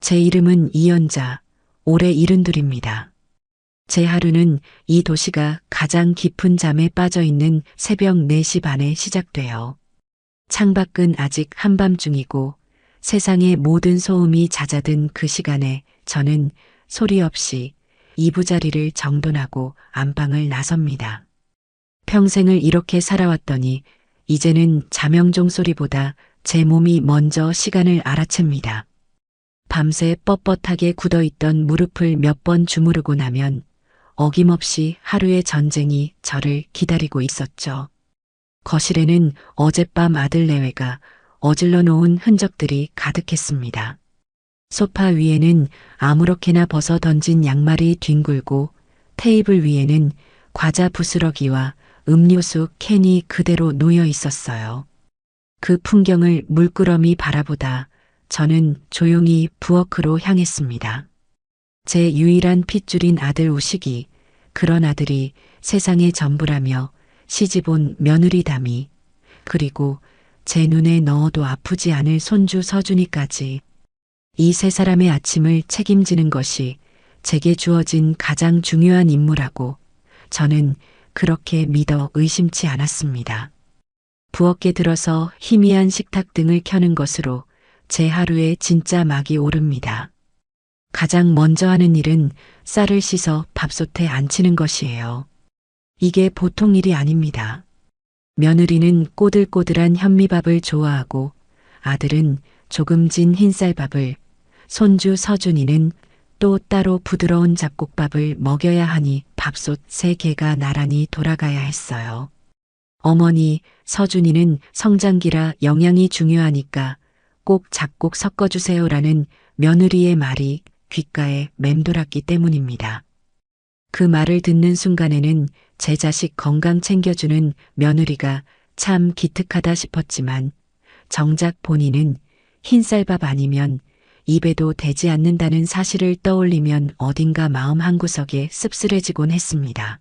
제 이름은 이연자, 올해 72입니다. 제 하루는 이 도시가 가장 깊은 잠에 빠져 있는 새벽 4시 반에 시작돼요. 창밖은 아직 한밤중이고 세상의 모든 소음이 잦아든 그 시간에 저는 소리 없이 이부자리를 정돈하고 안방을 나섭니다. 평생을 이렇게 살아왔더니 이제는 자명종 소리보다 제 몸이 먼저 시간을 알아챕니다. 밤새 뻣뻣하게 굳어있던 무릎을 몇 번 주무르고 나면 어김없이 하루의 전쟁이 저를 기다리고 있었죠. 거실에는 어젯밤 아들 내외가 어질러 놓은 흔적들이 가득했습니다. 소파 위에는 아무렇게나 벗어 던진 양말이 뒹굴고 테이블 위에는 과자 부스러기와 음료수 캔이 그대로 놓여 있었어요. 그 풍경을 물끄러미 바라보다 저는 조용히 부엌으로 향했습니다. 제 유일한 핏줄인 아들 우식이, 그런 아들이 세상의 전부라며 시집온 며느리 담이, 그리고 제 눈에 넣어도 아프지 않을 손주 서준이까지, 이 세 사람의 아침을 책임지는 것이 제게 주어진 가장 중요한 임무라고 저는 그렇게 믿어 의심치 않았습니다. 부엌에 들어서 희미한 식탁등을 켜는 것으로 제 하루에 진짜 막이 오릅니다. 가장 먼저 하는 일은 쌀을 씻어 밥솥에 앉히는 것이에요. 이게 보통 일이 아닙니다. 며느리는 꼬들꼬들한 현미밥을 좋아하고 아들은 조금 진 흰쌀밥을, 손주 서준이는 또 따로 부드러운 잡곡밥을 먹여야 하니 밥솥 3개가 나란히 돌아가야 했어요. 어머니, 서준이는 성장기라 영양이 중요하니까 꼭 잡곡 섞어주세요라는 며느리의 말이 귓가에 맴돌았기 때문입니다. 그 말을 듣는 순간에는 제 자식 건강 챙겨주는 며느리가 참 기특하다 싶었지만 정작 본인은 흰쌀밥 아니면 입에도 대지 않는다는 사실을 떠올리면 어딘가 마음 한구석에 씁쓸해지곤 했습니다.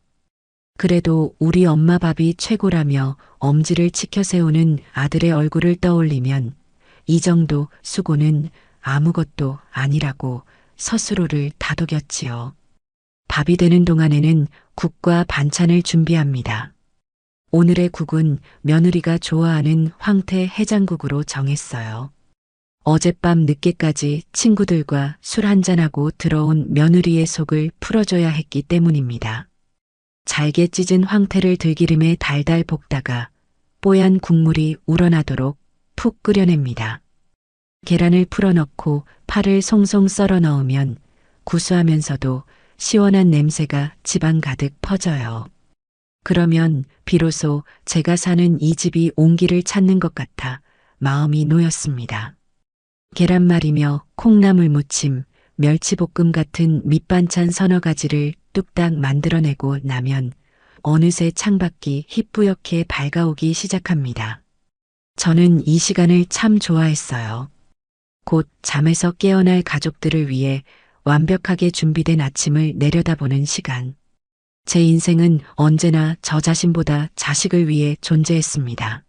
그래도 우리 엄마 밥이 최고라며 엄지를 치켜 세우는 아들의 얼굴을 떠올리면 이 정도 수고는 아무것도 아니라고 스스로를 다독였지요. 밥이 되는 동안에는 국과 반찬을 준비합니다. 오늘의 국은 며느리가 좋아하는 황태 해장국으로 정했어요. 어젯밤 늦게까지 친구들과 술 한잔하고 들어온 며느리의 속을 풀어줘야 했기 때문입니다. 잘게 찢은 황태를 들기름에 달달 볶다가 뽀얀 국물이 우러나도록 푹 끓여냅니다. 계란을 풀어넣고 파를 송송 썰어 넣으면 구수하면서도 시원한 냄새가 집안 가득 퍼져요. 그러면 비로소 제가 사는 이 집이 온기를 찾는 것 같아 마음이 놓였습니다. 계란말이며 콩나물 무침, 멸치볶음 같은 밑반찬 서너 가지를 뚝딱 만들어내고 나면 어느새 창밖이 희뿌옇게 밝아오기 시작합니다. 저는 이 시간을 참 좋아했어요. 곧 잠에서 깨어날 가족들을 위해 완벽하게 준비된 아침을 내려다보는 시간. 제 인생은 언제나 저 자신보다 자식을 위해 존재했습니다.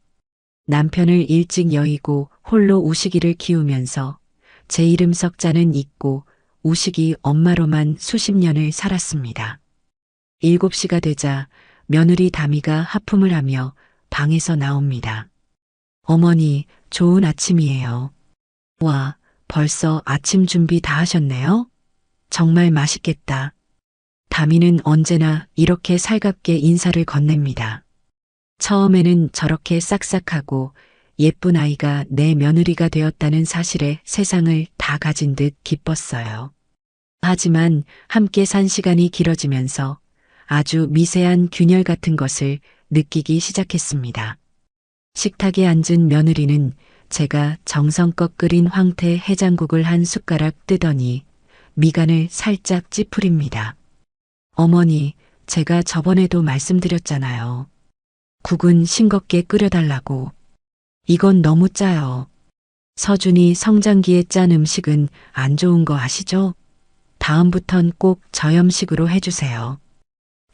남편을 일찍 여의고 홀로 우식이를 키우면서 제 이름 석자는 잊고 우식이 엄마로만 수십 년을 살았습니다. 7시가 되자 며느리 다미가 하품을 하며 방에서 나옵니다. 어머니, 좋은 아침이에요. 와, 벌써 아침 준비 다 하셨네요? 정말 맛있겠다. 다미는 언제나 이렇게 살갑게 인사를 건넵니다. 처음에는 저렇게 싹싹하고 예쁜 아이가 내 며느리가 되었다는 사실에 세상을 다 가진 듯 기뻤어요. 하지만 함께 산 시간이 길어지면서 아주 미세한 균열 같은 것을 느끼기 시작했습니다. 식탁에 앉은 며느리는 제가 정성껏 끓인 황태 해장국을 한 숟가락 뜨더니 미간을 살짝 찌푸립니다. 어머니, 제가 저번에도 말씀드렸잖아요. 국은 싱겁게 끓여달라고. 이건 너무 짜요. 서준이 성장기에 짠 음식은 안 좋은 거 아시죠? 다음부턴 꼭 저염식으로 해주세요.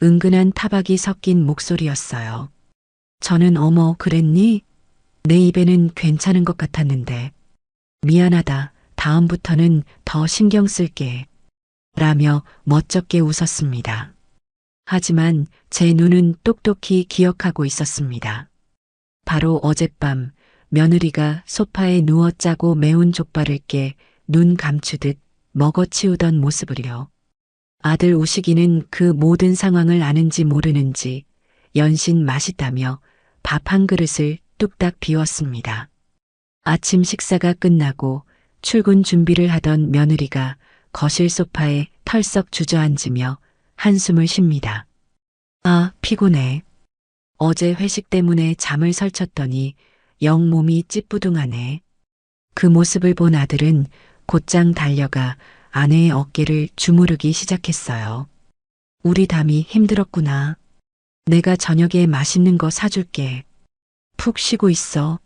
은근한 타박이 섞인 목소리였어요. 저는 어머, 그랬니? 내 입에는 괜찮은 것 같았는데. 미안하다, 다음부터는 더 신경 쓸게. 라며 멋쩍게 웃었습니다. 하지만 제 눈은 똑똑히 기억하고 있었습니다. 바로 어젯밤 며느리가 소파에 누워 짜고 매운 족발을 깨 눈 감추듯 먹어치우던 모습을요. 아들 우식이는 그 모든 상황을 아는지 모르는지 연신 맛있다며 밥 한 그릇을 뚝딱 비웠습니다. 아침 식사가 끝나고 출근 준비를 하던 며느리가 거실 소파에 털썩 주저앉으며 한숨을 쉽니다. 아, 피곤해. 어제 회식 때문에 잠을 설쳤더니 영 몸이 찌뿌둥하네. 그 모습을 본 아들은 곧장 달려가 아내의 어깨를 주무르기 시작했어요. 우리 담이 힘들었구나. 내가 저녁에 맛있는 거 사줄게. 푹 쉬고 있어.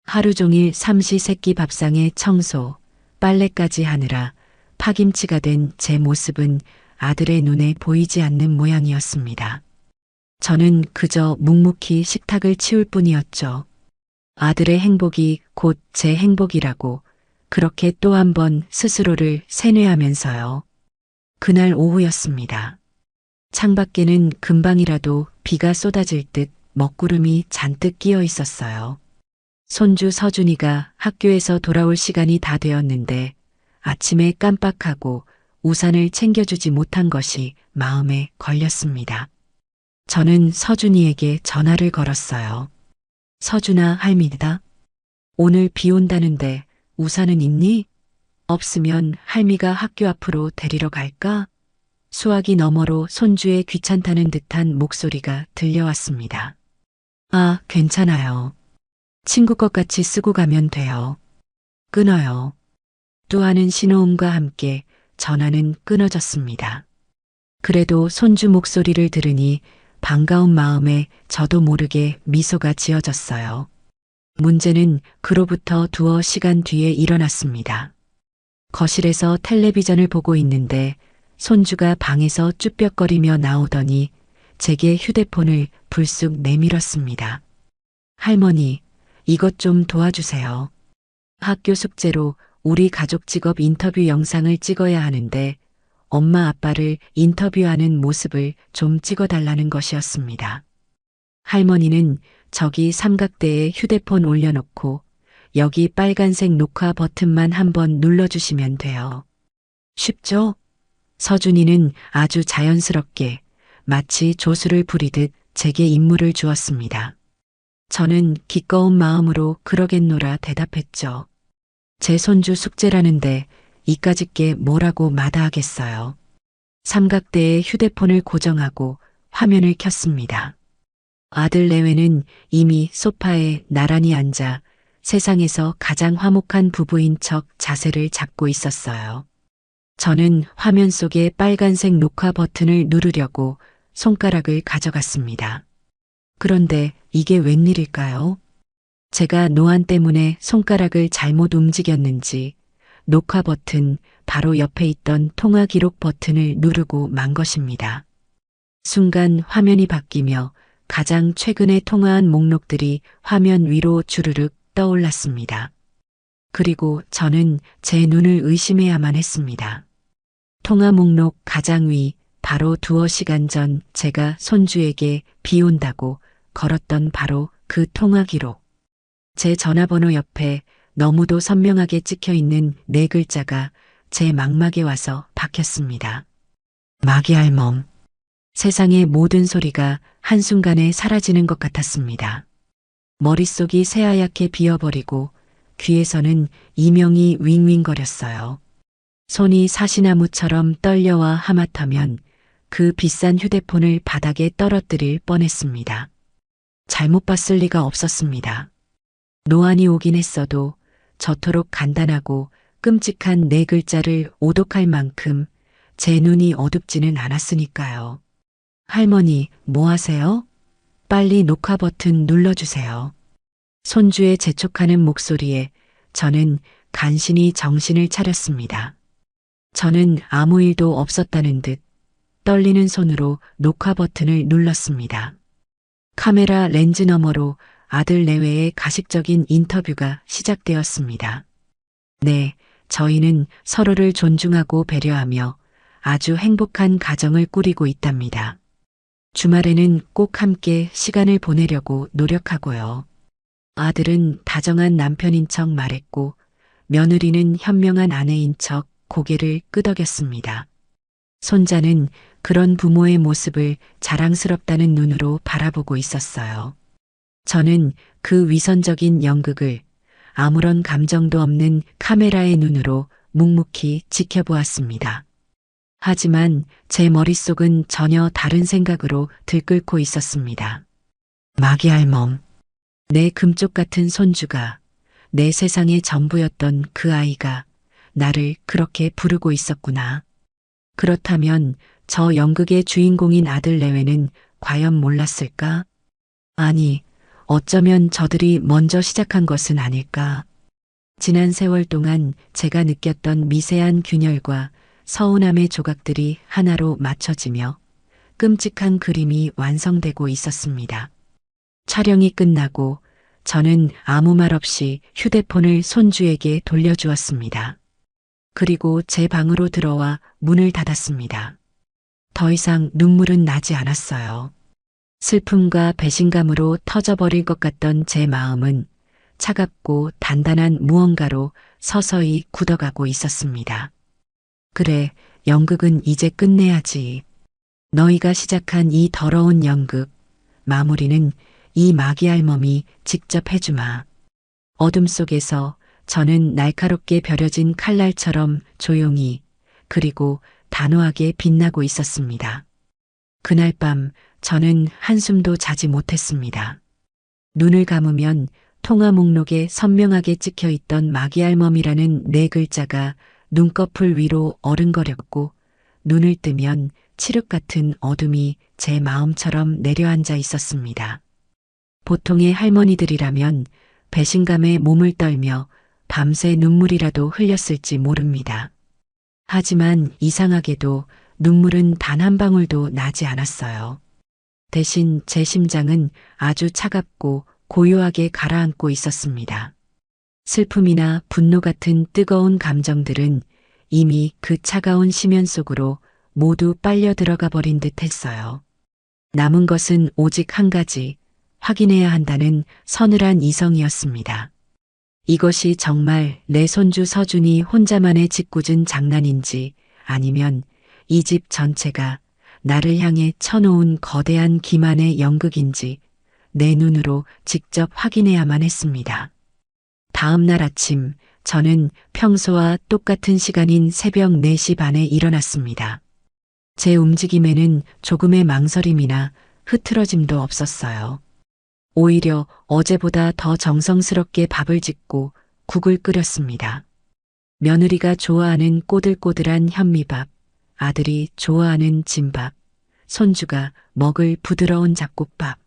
하루 종일 삼시세끼 밥상에 청소, 빨래까지 하느라 파김치가 된 제 모습은 아들의 눈에 보이지 않는 모양이었습니다. 저는 그저 묵묵히 식탁을 치울 뿐이었죠. 아들의 행복이 곧 제 행복이라고 그렇게 또 한 번 스스로를 세뇌하면서요. 그날 오후였습니다. 창밖에는 금방이라도 비가 쏟아질 듯 먹구름이 잔뜩 끼어 있었어요. 손주 서준이가 학교에서 돌아올 시간이 다 되었는데 아침에 깜빡하고 우산을 챙겨주지 못한 것이 마음에 걸렸습니다. 저는 서준이에게 전화를 걸었어요. 서준아, 할미다. 오늘 비 온다는데 우산은 있니? 없으면 할미가 학교 앞으로 데리러 갈까? 수화기 너머로 손주의 귀찮다는 듯한 목소리가 들려왔습니다. 아, 괜찮아요. 친구 것 같이 쓰고 가면 돼요. 끊어요. 또 하는 신호음과 함께 전화는 끊어졌습니다. 그래도 손주 목소리를 들으니 반가운 마음에 저도 모르게 미소가 지어졌어요. 문제는 그로부터 두어 시간 뒤에 일어났습니다. 거실에서 텔레비전을 보고 있는데 손주가 방에서 쭈뼛거리며 나오더니 제게 휴대폰을 불쑥 내밀었습니다. 할머니, 이것 좀 도와주세요. 학교 숙제로 우리 가족 직업 인터뷰 영상을 찍어야 하는데 엄마 아빠를 인터뷰하는 모습을 좀 찍어달라는 것이었습니다. 할머니는 저기 삼각대에 휴대폰 올려놓고 여기 빨간색 녹화 버튼만 한번 눌러주시면 돼요. 쉽죠? 서준이는 아주 자연스럽게 마치 조수를 부리듯 제게 임무를 주었습니다. 저는 기꺼운 마음으로 그러겠노라 대답했죠. 제 손주 숙제라는데 이까짓 게 뭐라고 마다하겠어요. 삼각대에 휴대폰을 고정하고 화면을 켰습니다. 아들 내외는 이미 소파에 나란히 앉아 세상에서 가장 화목한 부부인 척 자세를 잡고 있었어요. 저는 화면 속의 빨간색 녹화 버튼을 누르려고 손가락을 가져갔습니다. 그런데 이게 웬일일까요? 제가 노안 때문에 손가락을 잘못 움직였는지 녹화 버튼 바로 옆에 있던 통화 기록 버튼을 누르고 만 것입니다. 순간 화면이 바뀌며 가장 최근에 통화한 목록들이 화면 위로 주르륵 떠올랐습니다. 그리고 저는 제 눈을 의심해야만 했습니다. 통화 목록 가장 위 바로 두어 시간 전 제가 손주에게 비 온다고 걸었던 바로 그 통화 기록. 제 전화번호 옆에 너무도 선명하게 찍혀 있는 네 글자가 제 망막에 와서 박혔습니다. 마귀알멈. 세상의 모든 소리가 한순간에 사라지는 것 같았습니다. 머릿속이 새하얗게 비어버리고 귀에서는 이명이 윙윙거렸어요. 손이 사시나무처럼 떨려와 하마터면 그 비싼 휴대폰을 바닥에 떨어뜨릴 뻔했습니다. 잘못 봤을 리가 없었습니다. 노안이 오긴 했어도 저토록 간단하고 끔찍한 네 글자를 오독할 만큼 제 눈이 어둡지는 않았으니까요. 할머니, 뭐 하세요? 빨리 녹화 버튼 눌러주세요. 손주의 재촉하는 목소리에 저는 간신히 정신을 차렸습니다. 저는 아무 일도 없었다는 듯 떨리는 손으로 녹화 버튼을 눌렀습니다. 카메라 렌즈 너머로 아들 내외의 가식적인 인터뷰가 시작되었습니다. 네, 저희는 서로를 존중하고 배려하며 아주 행복한 가정을 꾸리고 있답니다. 주말에는 꼭 함께 시간을 보내려고 노력하고요. 아들은 다정한 남편인 척 말했고 며느리는 현명한 아내인 척 고개를 끄덕였습니다. 손자는 그런 부모의 모습을 자랑스럽다는 눈으로 바라보고 있었어요. 저는 그 위선적인 연극을 아무런 감정도 없는 카메라의 눈으로 묵묵히 지켜보았습니다. 하지만 제 머릿속은 전혀 다른 생각으로 들끓고 있었습니다. 마귀 할멈, 내 금쪽 같은 손주가, 내 세상의 전부였던 그 아이가 나를 그렇게 부르고 있었구나. 그렇다면 저 연극의 주인공인 아들 내외는 과연 몰랐을까? 아니, 어쩌면 저들이 먼저 시작한 것은 아닐까? 지난 세월 동안 제가 느꼈던 미세한 균열과 서운함의 조각들이 하나로 맞춰지며 끔찍한 그림이 완성되고 있었습니다. 촬영이 끝나고 저는 아무 말 없이 휴대폰을 손주에게 돌려주었습니다. 그리고 제 방으로 들어와 문을 닫았습니다. 더 이상 눈물은 나지 않았어요. 슬픔과 배신감으로 터져버릴 것 같던 제 마음은 차갑고 단단한 무언가로 서서히 굳어가고 있었습니다. 그래, 연극은 이제 끝내야지. 너희가 시작한 이 더러운 연극, 마무리는 이 마귀 할멈이 직접 해주마. 어둠 속에서 저는 날카롭게 벼려진 칼날처럼 조용히 그리고 단호하게 빛나고 있었습니다. 그날 밤 저는 한숨도 자지 못했습니다. 눈을 감으면 통화 목록에 선명하게 찍혀 있던 마귀 할멈이라는 네 글자가 눈꺼풀 위로 어른거렸고 눈을 뜨면 칠흑 같은 어둠이 제 마음처럼 내려앉아 있었습니다. 보통의 할머니들이라면 배신감에 몸을 떨며 밤새 눈물이라도 흘렸을지 모릅니다. 하지만 이상하게도 눈물은 단 한 방울도 나지 않았어요. 대신 제 심장은 아주 차갑고 고요하게 가라앉고 있었습니다. 슬픔이나 분노 같은 뜨거운 감정들은 이미 그 차가운 심연 속으로 모두 빨려 들어가 버린 듯 했어요. 남은 것은 오직 한 가지, 확인해야 한다는 서늘한 이성이었습니다. 이것이 정말 내 손주 서준이 혼자만의 짓궂은 장난인지 아니면 이 집 전체가 나를 향해 쳐놓은 거대한 기만의 연극인지 내 눈으로 직접 확인해야만 했습니다. 다음 날 아침 저는 평소와 똑같은 시간인 새벽 4시 반에 일어났습니다. 제 움직임에는 조금의 망설임이나 흐트러짐도 없었어요. 오히려 어제보다 더 정성스럽게 밥을 짓고 국을 끓였습니다. 며느리가 좋아하는 꼬들꼬들한 현미밥, 아들이 좋아하는 진밥, 손주가 먹을 부드러운 잡곡밥.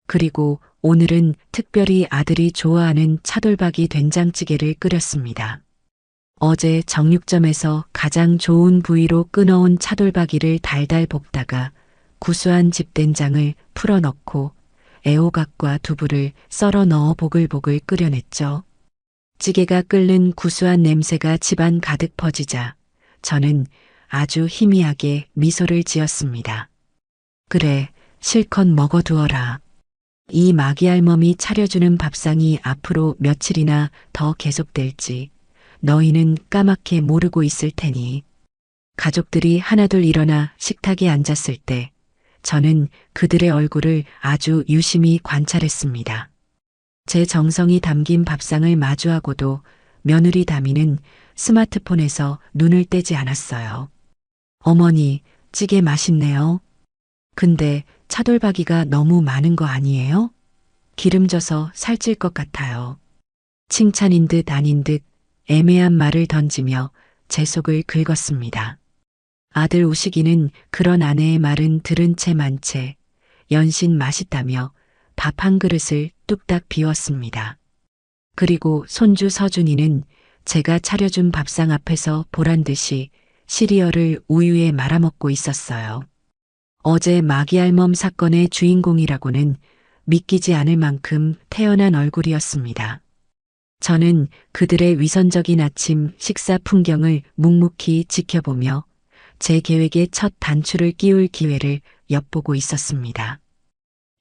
그리고 오늘은 특별히 아들이 좋아하는 차돌박이 된장찌개를 끓였습니다. 어제 정육점에서 가장 좋은 부위로 끊어온 차돌박이를 달달 볶다가 구수한 집된장을 풀어 넣고 애호박과 두부를 썰어 넣어 보글보글 끓여냈죠. 찌개가 끓는 구수한 냄새가 집안 가득 퍼지자 저는 아주 희미하게 미소를 지었습니다. 그래, 실컷 먹어두어라. 이 마귀 할멈이 차려주는 밥상이 앞으로 며칠이나 더 계속될지 너희는 까맣게 모르고 있을 테니. 가족들이 하나둘 일어나 식탁에 앉았을 때 저는 그들의 얼굴을 아주 유심히 관찰했습니다. 제 정성이 담긴 밥상을 마주하고도 며느리 다미는 스마트폰에서 눈을 떼지 않았어요. 어머니, 찌개 맛있네요. 근데 차돌박이가 너무 많은 거 아니에요? 기름져서 살찔 것 같아요. 칭찬인 듯 아닌 듯 애매한 말을 던지며 제 속을 긁었습니다. 아들 우식이는 그런 아내의 말은 들은 채 만 채 연신 맛있다며 밥 한 그릇을 뚝딱 비웠습니다. 그리고 손주 서준이는 제가 차려준 밥상 앞에서 보란듯이 시리얼을 우유에 말아먹고 있었어요. 어제 마귀 할멈 사건의 주인공이라고는 믿기지 않을 만큼 태연한 얼굴이었습니다. 저는 그들의 위선적인 아침 식사 풍경을 묵묵히 지켜보며 제 계획의 첫 단추를 끼울 기회를 엿보고 있었습니다.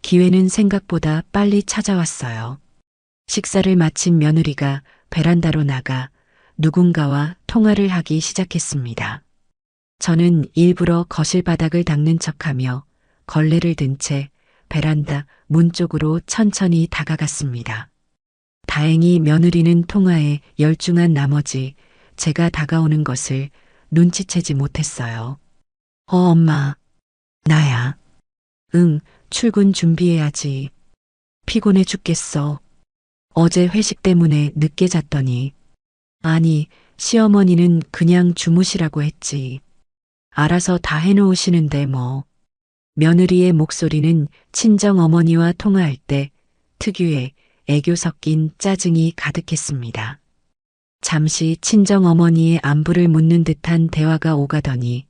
기회는 생각보다 빨리 찾아왔어요. 식사를 마친 며느리가 베란다로 나가 누군가와 통화를 하기 시작했습니다. 저는 일부러 거실 바닥을 닦는 척하며 걸레를 든 채 베란다 문 쪽으로 천천히 다가갔습니다. 다행히 며느리는 통화에 열중한 나머지 제가 다가오는 것을 눈치채지 못했어요. 엄마. 나야. 응, 출근 준비해야지. 피곤해 죽겠어. 어제 회식 때문에 늦게 잤더니. 아니, 시어머니는 그냥 주무시라고 했지. 알아서 다 해놓으시는데 뭐. 며느리의 목소리는 친정 어머니와 통화할 때 특유의 애교 섞인 짜증이 가득했습니다. 잠시 친정 어머니의 안부를 묻는 듯한 대화가 오가더니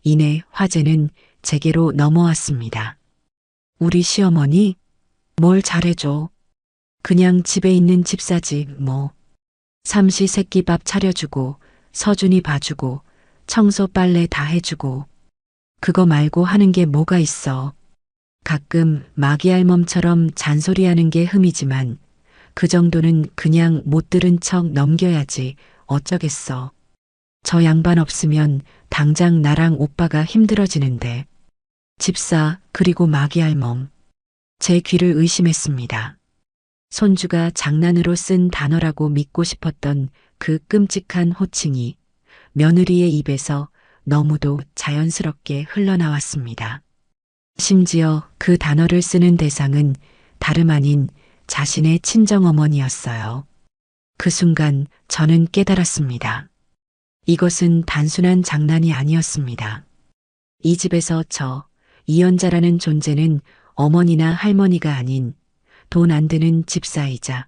이내 화제는 제게로 넘어왔습니다. 우리 시어머니? 뭘 잘해줘. 그냥 집에 있는 집사지 뭐. 삼시세끼밥 차려주고 서준이 봐주고 청소 빨래 다 해주고 그거 말고 하는 게 뭐가 있어. 가끔 마기알멈처럼 잔소리하는 게 흠이지만 그 정도는 그냥 못 들은 척 넘겨야지 어쩌겠어. 저 양반 없으면 당장 나랑 오빠가 힘들어지는데. 집사 그리고 마기알멈. 제 귀를 의심했습니다. 손주가 장난으로 쓴 단어라고 믿고 싶었던 그 끔찍한 호칭이 며느리의 입에서 너무도 자연스럽게 흘러나왔습니다. 심지어 그 단어를 쓰는 대상은 다름 아닌 자신의 친정어머니였어요. 그 순간 저는 깨달았습니다. 이것은 단순한 장난이 아니었습니다. 이 집에서 저 이연자라는 존재는 어머니나 할머니가 아닌 돈 안 드는 집사이자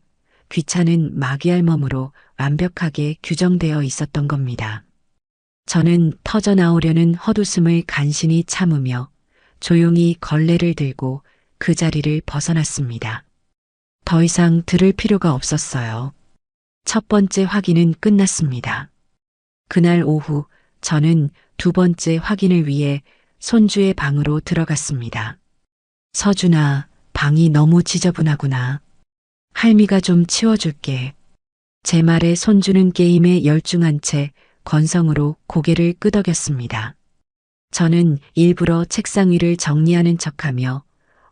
귀찮은 마귀알몸으로 완벽하게 규정되어 있었던 겁니다. 저는 터져나오려는 헛웃음을 간신히 참으며 조용히 걸레를 들고 그 자리를 벗어났습니다. 더 이상 들을 필요가 없었어요. 첫 번째 확인은 끝났습니다. 그날 오후 저는 두 번째 확인을 위해 손주의 방으로 들어갔습니다. 서준아, 방이 너무 지저분하구나. 할미가 좀 치워줄게. 제 말에 손주는 게임에 열중한 채 건성으로 고개를 끄덕였습니다. 저는 일부러 책상 위를 정리하는 척하며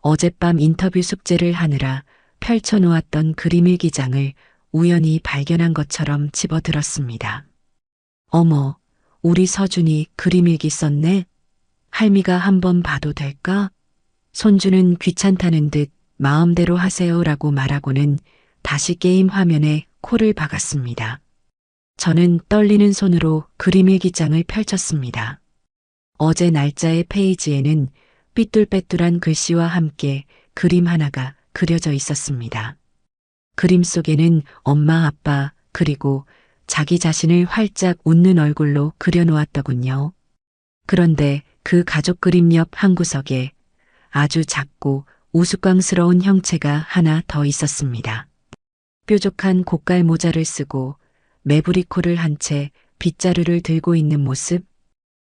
어젯밤 인터뷰 숙제를 하느라 펼쳐놓았던 그림일기장을 우연히 발견한 것처럼 집어들었습니다. 어머, 우리 서준이 그림일기 썼네? 할미가 한번 봐도 될까? 손주는 귀찮다는 듯 마음대로 하세요라고 말하고는 다시 게임 화면에 코를 박았습니다. 저는 떨리는 손으로 그림일기장을 펼쳤습니다. 어제 날짜의 페이지에는 삐뚤빼뚤한 글씨와 함께 그림 하나가 그려져 있었습니다. 그림 속에는 엄마, 아빠, 그리고 자기 자신을 활짝 웃는 얼굴로 그려놓았더군요. 그런데 그 가족 그림 옆 한 구석에 아주 작고 우스꽝스러운 형체가 하나 더 있었습니다. 뾰족한 고깔 모자를 쓰고 매부리코를 한 채 빗자루를 들고 있는 모습.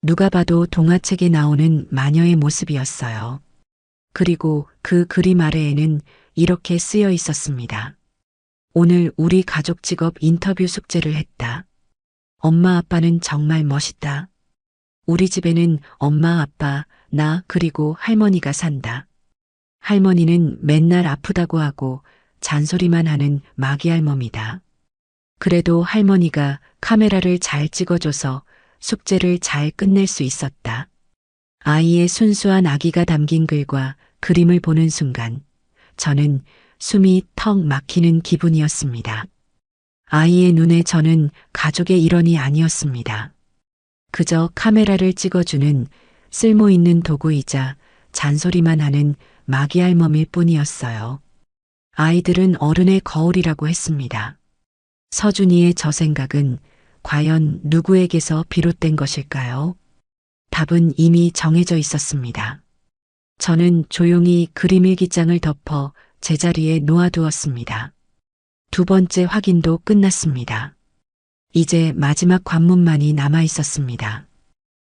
누가 봐도 동화책에 나오는 마녀의 모습이었어요. 그리고 그 그림 아래에는 이렇게 쓰여 있었습니다. 오늘 우리 가족 직업 인터뷰 숙제를 했다. 엄마 아빠는 정말 멋있다. 우리 집에는 엄마 아빠, 나 그리고 할머니가 산다. 할머니는 맨날 아프다고 하고 잔소리만 하는 마귀할멈이다. 그래도 할머니가 카메라를 잘 찍어줘서 숙제를 잘 끝낼 수 있었다. 아이의 순수한 아기가 담긴 글과 그림을 보는 순간 저는 숨이 턱 막히는 기분이었습니다. 아이의 눈에 저는 가족의 일원이 아니었습니다. 그저 카메라를 찍어주는 쓸모있는 도구이자 잔소리만 하는 마귀할멈일 뿐이었어요. 아이들은 어른의 거울이라고 했습니다. 서준이의 저 생각은 과연 누구에게서 비롯된 것일까요? 답은 이미 정해져 있었습니다. 저는 조용히 그림일기장을 덮어 제자리에 놓아두었습니다. 두 번째 확인도 끝났습니다. 이제 마지막 관문만이 남아 있었습니다.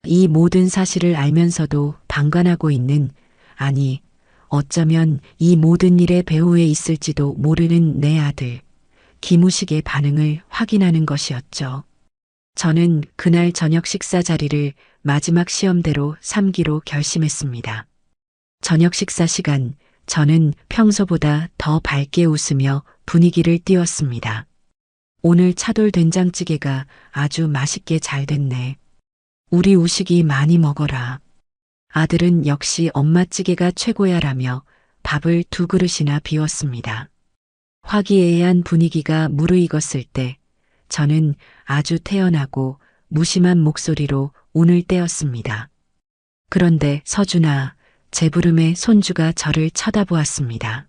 이 모든 사실을 알면서도 방관하고 있는, 아니, 어쩌면 이 모든 일의 배후에 있을지도 모르는 내 아들, 김우식의 반응을 확인하는 것이었죠. 저는 그날 저녁 식사 자리를 마지막 시험대로 삼기로 결심했습니다. 저녁 식사 시간, 저는 평소보다 더 밝게 웃으며 분위기를 띄웠습니다. 오늘 차돌 된장찌개가 아주 맛있게 잘 됐네. 우리 우식이 많이 먹어라. 아들은 역시 엄마 찌개가 최고야라며 밥을 두 그릇이나 비웠습니다. 화기애애한 분위기가 무르익었을 때 저는 아주 태연하고 무심한 목소리로 운을 떼었습니다. 그런데 서준아, 제 부름에 손주가 저를 쳐다보았습니다.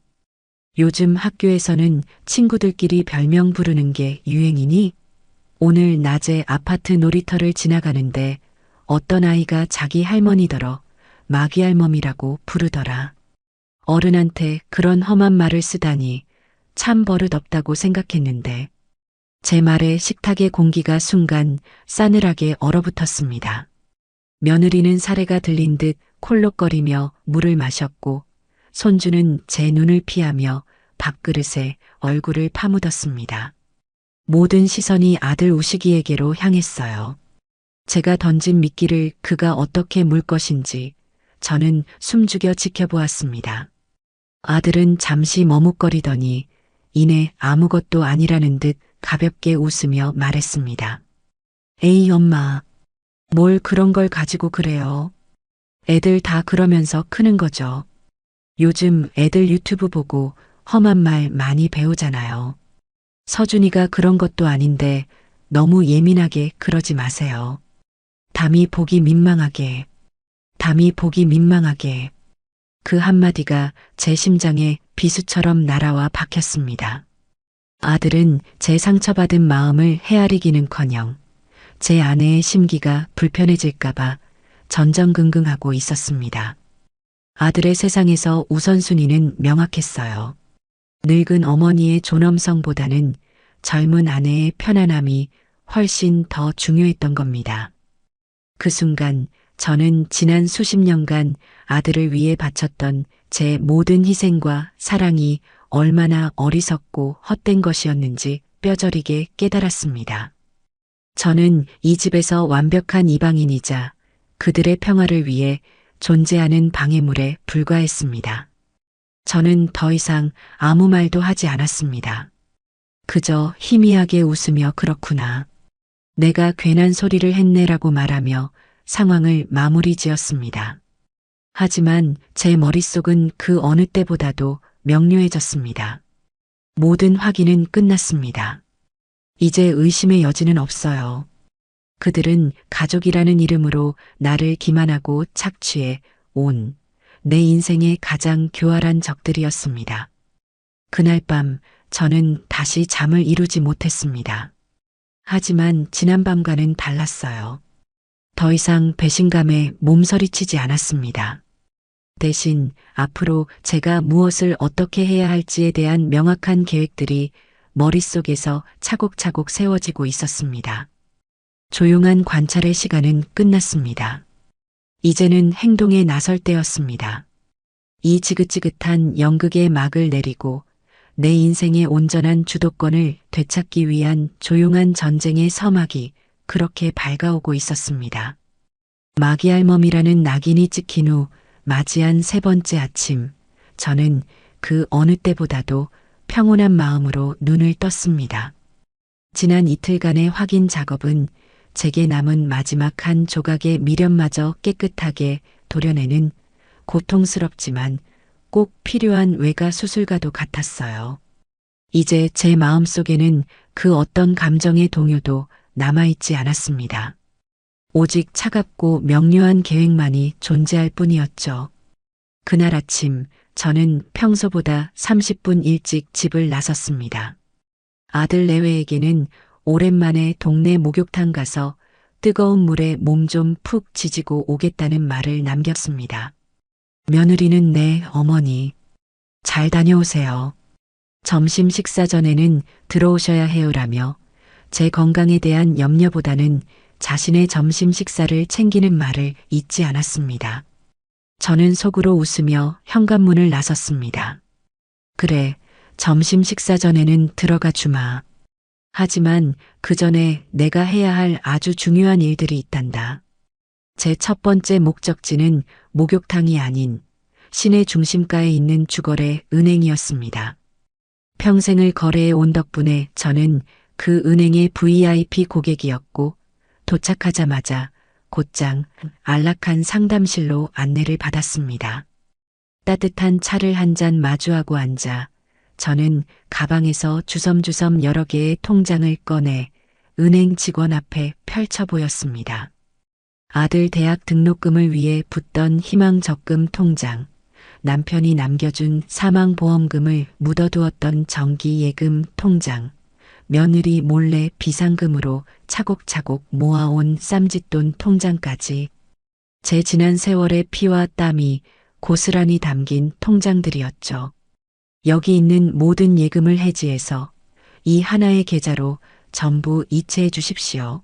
요즘 학교에서는 친구들끼리 별명 부르는 게 유행이니? 오늘 낮에 아파트 놀이터를 지나가는데 어떤 아이가 자기 할머니더러 마귀할멈이라고 부르더라. 어른한테 그런 험한 말을 쓰다니 참 버릇없다고 생각했는데 제 말에 식탁의 공기가 순간 싸늘하게 얼어붙었습니다. 며느리는 사례가 들린 듯 콜록거리며 물을 마셨고 손주는 제 눈을 피하며 밥그릇에 얼굴을 파묻었습니다. 모든 시선이 아들 우식이에게로 향했어요. 제가 던진 미끼를 그가 어떻게 물 것인지 저는 숨죽여 지켜보았습니다. 아들은 잠시 머뭇거리더니 이내 아무것도 아니라는 듯 가볍게 웃으며 말했습니다. 에이 엄마, 뭘 그런 걸 가지고 그래요. 애들 다 그러면서 크는 거죠. 요즘 애들 유튜브 보고 험한 말 많이 배우잖아요. 서준이가 그런 것도 아닌데 너무 예민하게 그러지 마세요. 담이 보기 민망하게, 담이 보기 민망하게. 그 한마디가 제 심장에 비수처럼 날아와 박혔습니다. 아들은 제 상처받은 마음을 헤아리기는커녕 제 아내의 심기가 불편해질까봐 전전긍긍하고 있었습니다. 아들의 세상에서 우선순위는 명확했어요. 늙은 어머니의 존엄성보다는 젊은 아내의 편안함이 훨씬 더 중요했던 겁니다. 그 순간 저는 지난 수십 년간 아들을 위해 바쳤던 제 모든 희생과 사랑이 얼마나 어리석고 헛된 것이었는지 뼈저리게 깨달았습니다. 저는 이 집에서 완벽한 이방인이자 그들의 평화를 위해 존재하는 방해물에 불과했습니다. 저는 더 이상 아무 말도 하지 않았습니다. 그저 희미하게 웃으며 그렇구나. 내가 괜한 소리를 했네라고 말하며 상황을 마무리 지었습니다. 하지만 제 머릿속은 그 어느 때보다도 명료해졌습니다. 모든 확인은 끝났습니다. 이제 의심의 여지는 없어요. 그들은 가족이라는 이름으로 나를 기만하고 착취해 온 내 인생의 가장 교활한 적들이었습니다. 그날 밤 저는 다시 잠을 이루지 못했습니다. 하지만 지난밤과는 달랐어요. 더 이상 배신감에 몸서리치지 않았습니다. 대신 앞으로 제가 무엇을 어떻게 해야 할지에 대한 명확한 계획들이 머릿속에서 차곡차곡 세워지고 있었습니다. 조용한 관찰의 시간은 끝났습니다. 이제는 행동에 나설 때였습니다. 이 지긋지긋한 연극의 막을 내리고 내 인생의 온전한 주도권을 되찾기 위한 조용한 전쟁의 서막이 그렇게 밝아오고 있었습니다. 마귀할멈이라는 낙인이 찍힌 후 맞이한 세 번째 아침, 저는 그 어느 때보다도 평온한 마음으로 눈을 떴습니다. 지난 이틀간의 확인 작업은 제게 남은 마지막 한 조각의 미련마저 깨끗하게 도려내는 고통스럽지만 꼭 필요한 외가 수술과도 같았어요. 이제 제 마음속에는 그 어떤 감정의 동요도 남아있지 않았습니다. 오직 차갑고 명료한 계획만이 존재할 뿐이었죠. 그날 아침 저는 평소보다 30분 일찍 집을 나섰습니다. 아들 내외에게는 오랜만에 동네 목욕탕 가서 뜨거운 물에 몸 좀 푹 지지고 오겠다는 말을 남겼습니다. 며느리는 네, 어머니. 잘 다녀오세요. 점심 식사 전에는 들어오셔야 해요라며 제 건강에 대한 염려보다는 자신의 점심 식사를 챙기는 말을 잊지 않았습니다. 저는 속으로 웃으며 현관문을 나섰습니다. 그래, 점심 식사 전에는 들어가 주마. 하지만 그 전에 내가 해야 할 아주 중요한 일들이 있단다. 제 첫 번째 목적지는 목욕탕이 아닌 시내 중심가에 있는 주거래 은행이었습니다. 평생을 거래해 온 덕분에 저는 그 은행의 VIP 고객이었고 도착하자마자 곧장 안락한 상담실로 안내를 받았습니다. 따뜻한 차를 한 잔 마주하고 앉아 저는 가방에서 주섬주섬 여러 개의 통장을 꺼내 은행 직원 앞에 펼쳐 보였습니다. 아들 대학 등록금을 위해 붓던 희망 적금 통장, 남편이 남겨준 사망보험금을 묻어두었던 정기예금 통장, 며느리 몰래 비상금으로 차곡차곡 모아온 쌈짓돈 통장까지 제 지난 세월의 피와 땀이 고스란히 담긴 통장들이었죠. 여기 있는 모든 예금을 해지해서 이 하나의 계좌로 전부 이체해 주십시오.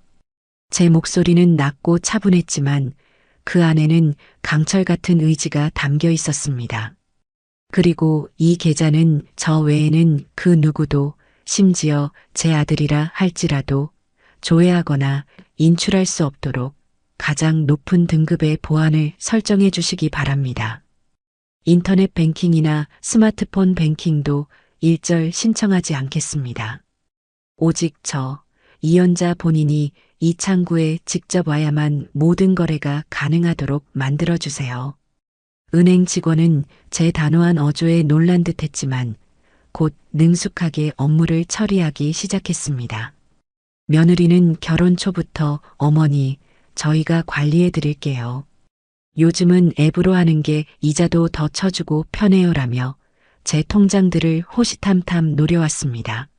제 목소리는 낮고 차분했지만 그 안에는 강철 같은 의지가 담겨 있었습니다. 그리고 이 계좌는 저 외에는 그 누구도 심지어 제 아들이라 할지라도 조회하거나 인출할 수 없도록 가장 높은 등급의 보안을 설정해 주시기 바랍니다. 인터넷 뱅킹이나 스마트폰 뱅킹도 일절 신청하지 않겠습니다. 오직 저 이연자 본인이 이 창구에 직접 와야만 모든 거래가 가능하도록 만들어주세요. 은행 직원은 제 단호한 어조에 놀란 듯 했지만 곧 능숙하게 업무를 처리하기 시작했습니다. 며느리는 결혼 초부터 어머니, 저희가 관리해 드릴게요. 요즘은 앱으로 하는 게 이자도 더 쳐주고 편해요라며 제 통장들을 호시탐탐 노려왔습니다.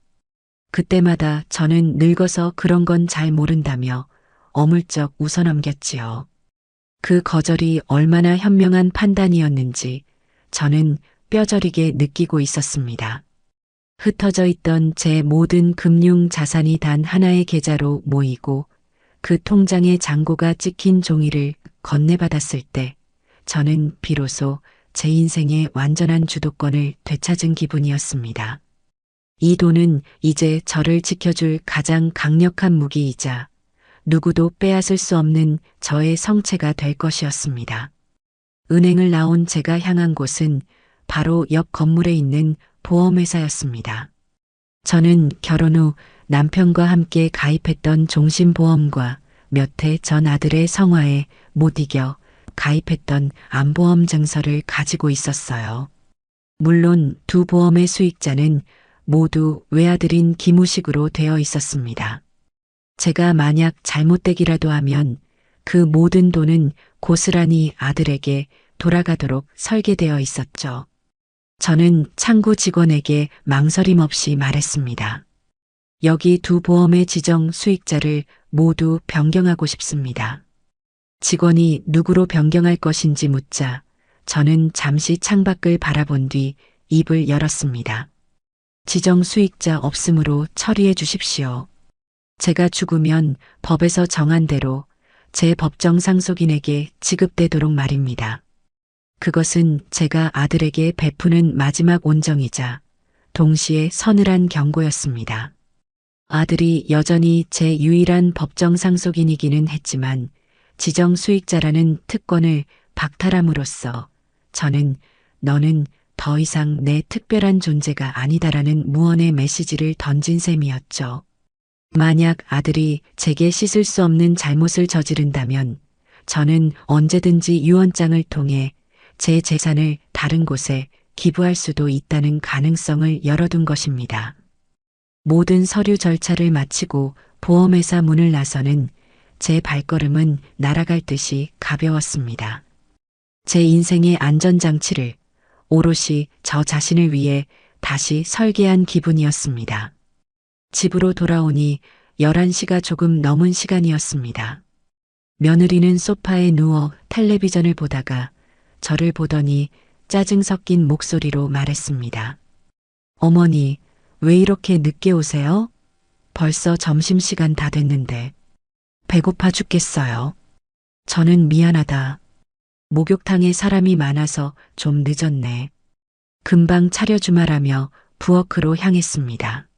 그때마다 저는 늙어서 그런 건 잘 모른다며 어물쩍 웃어넘겼지요. 그 거절이 얼마나 현명한 판단이었는지 저는 뼈저리게 느끼고 있었습니다. 흩어져 있던 제 모든 금융 자산이 단 하나의 계좌로 모이고 그 통장에 잔고가 찍힌 종이를 건네받았을 때 저는 비로소 제 인생의 완전한 주도권을 되찾은 기분이었습니다. 이 돈은 이제 저를 지켜줄 가장 강력한 무기이자 누구도 빼앗을 수 없는 저의 성체가 될 것이었습니다. 은행을 나온 제가 향한 곳은 바로 옆 건물에 있는 보험회사였습니다. 저는 결혼 후 남편과 함께 가입했던 종신보험과 몇 해 전 아들의 성화에 못 이겨 가입했던 암보험 증서를 가지고 있었어요. 물론 두 보험의 수익자는 모두 외아들인 기무식으로 되어 있었습니다. 제가 만약 잘못되기라도 하면 그 모든 돈은 고스란히 아들에게 돌아가도록 설계되어 있었죠. 저는 창구 직원에게 망설임 없이 말했습니다. 여기 두 보험의 지정 수익자를 모두 변경하고 싶습니다. 직원이 누구로 변경할 것인지 묻자 저는 잠시 창밖을 바라본 뒤 입을 열었습니다. 지정 수익자 없음으로 처리해 주십시오. 제가 죽으면 법에서 정한 대로 제 법정 상속인에게 지급되도록 말입니다. 그것은 제가 아들에게 베푸는 마지막 온정이자 동시에 서늘한 경고였습니다. 아들이 여전히 제 유일한 법정 상속인이기는 했지만 지정 수익자라는 특권을 박탈함으로써 저는 너는 더 이상 내 특별한 존재가 아니다라는 무언의 메시지를 던진 셈이었죠. 만약 아들이 제게 씻을 수 없는 잘못을 저지른다면 저는 언제든지 유언장을 통해 제 재산을 다른 곳에 기부할 수도 있다는 가능성을 열어둔 것입니다. 모든 서류 절차를 마치고 보험회사 문을 나서는 제 발걸음은 날아갈 듯이 가벼웠습니다. 제 인생의 안전장치를 오롯이 저 자신을 위해 다시 설계한 기분이었습니다. 집으로 돌아오니 11시가 조금 넘은 시간이었습니다. 며느리는 소파에 누워 텔레비전을 보다가 저를 보더니 짜증 섞인 목소리로 말했습니다. 어머니, 왜 이렇게 늦게 오세요? 벌써 점심시간 다 됐는데. 배고파 죽겠어요. 저는 미안하다. 목욕탕에 사람이 많아서 좀 늦었네. 금방 차려주마라며 부엌으로 향했습니다.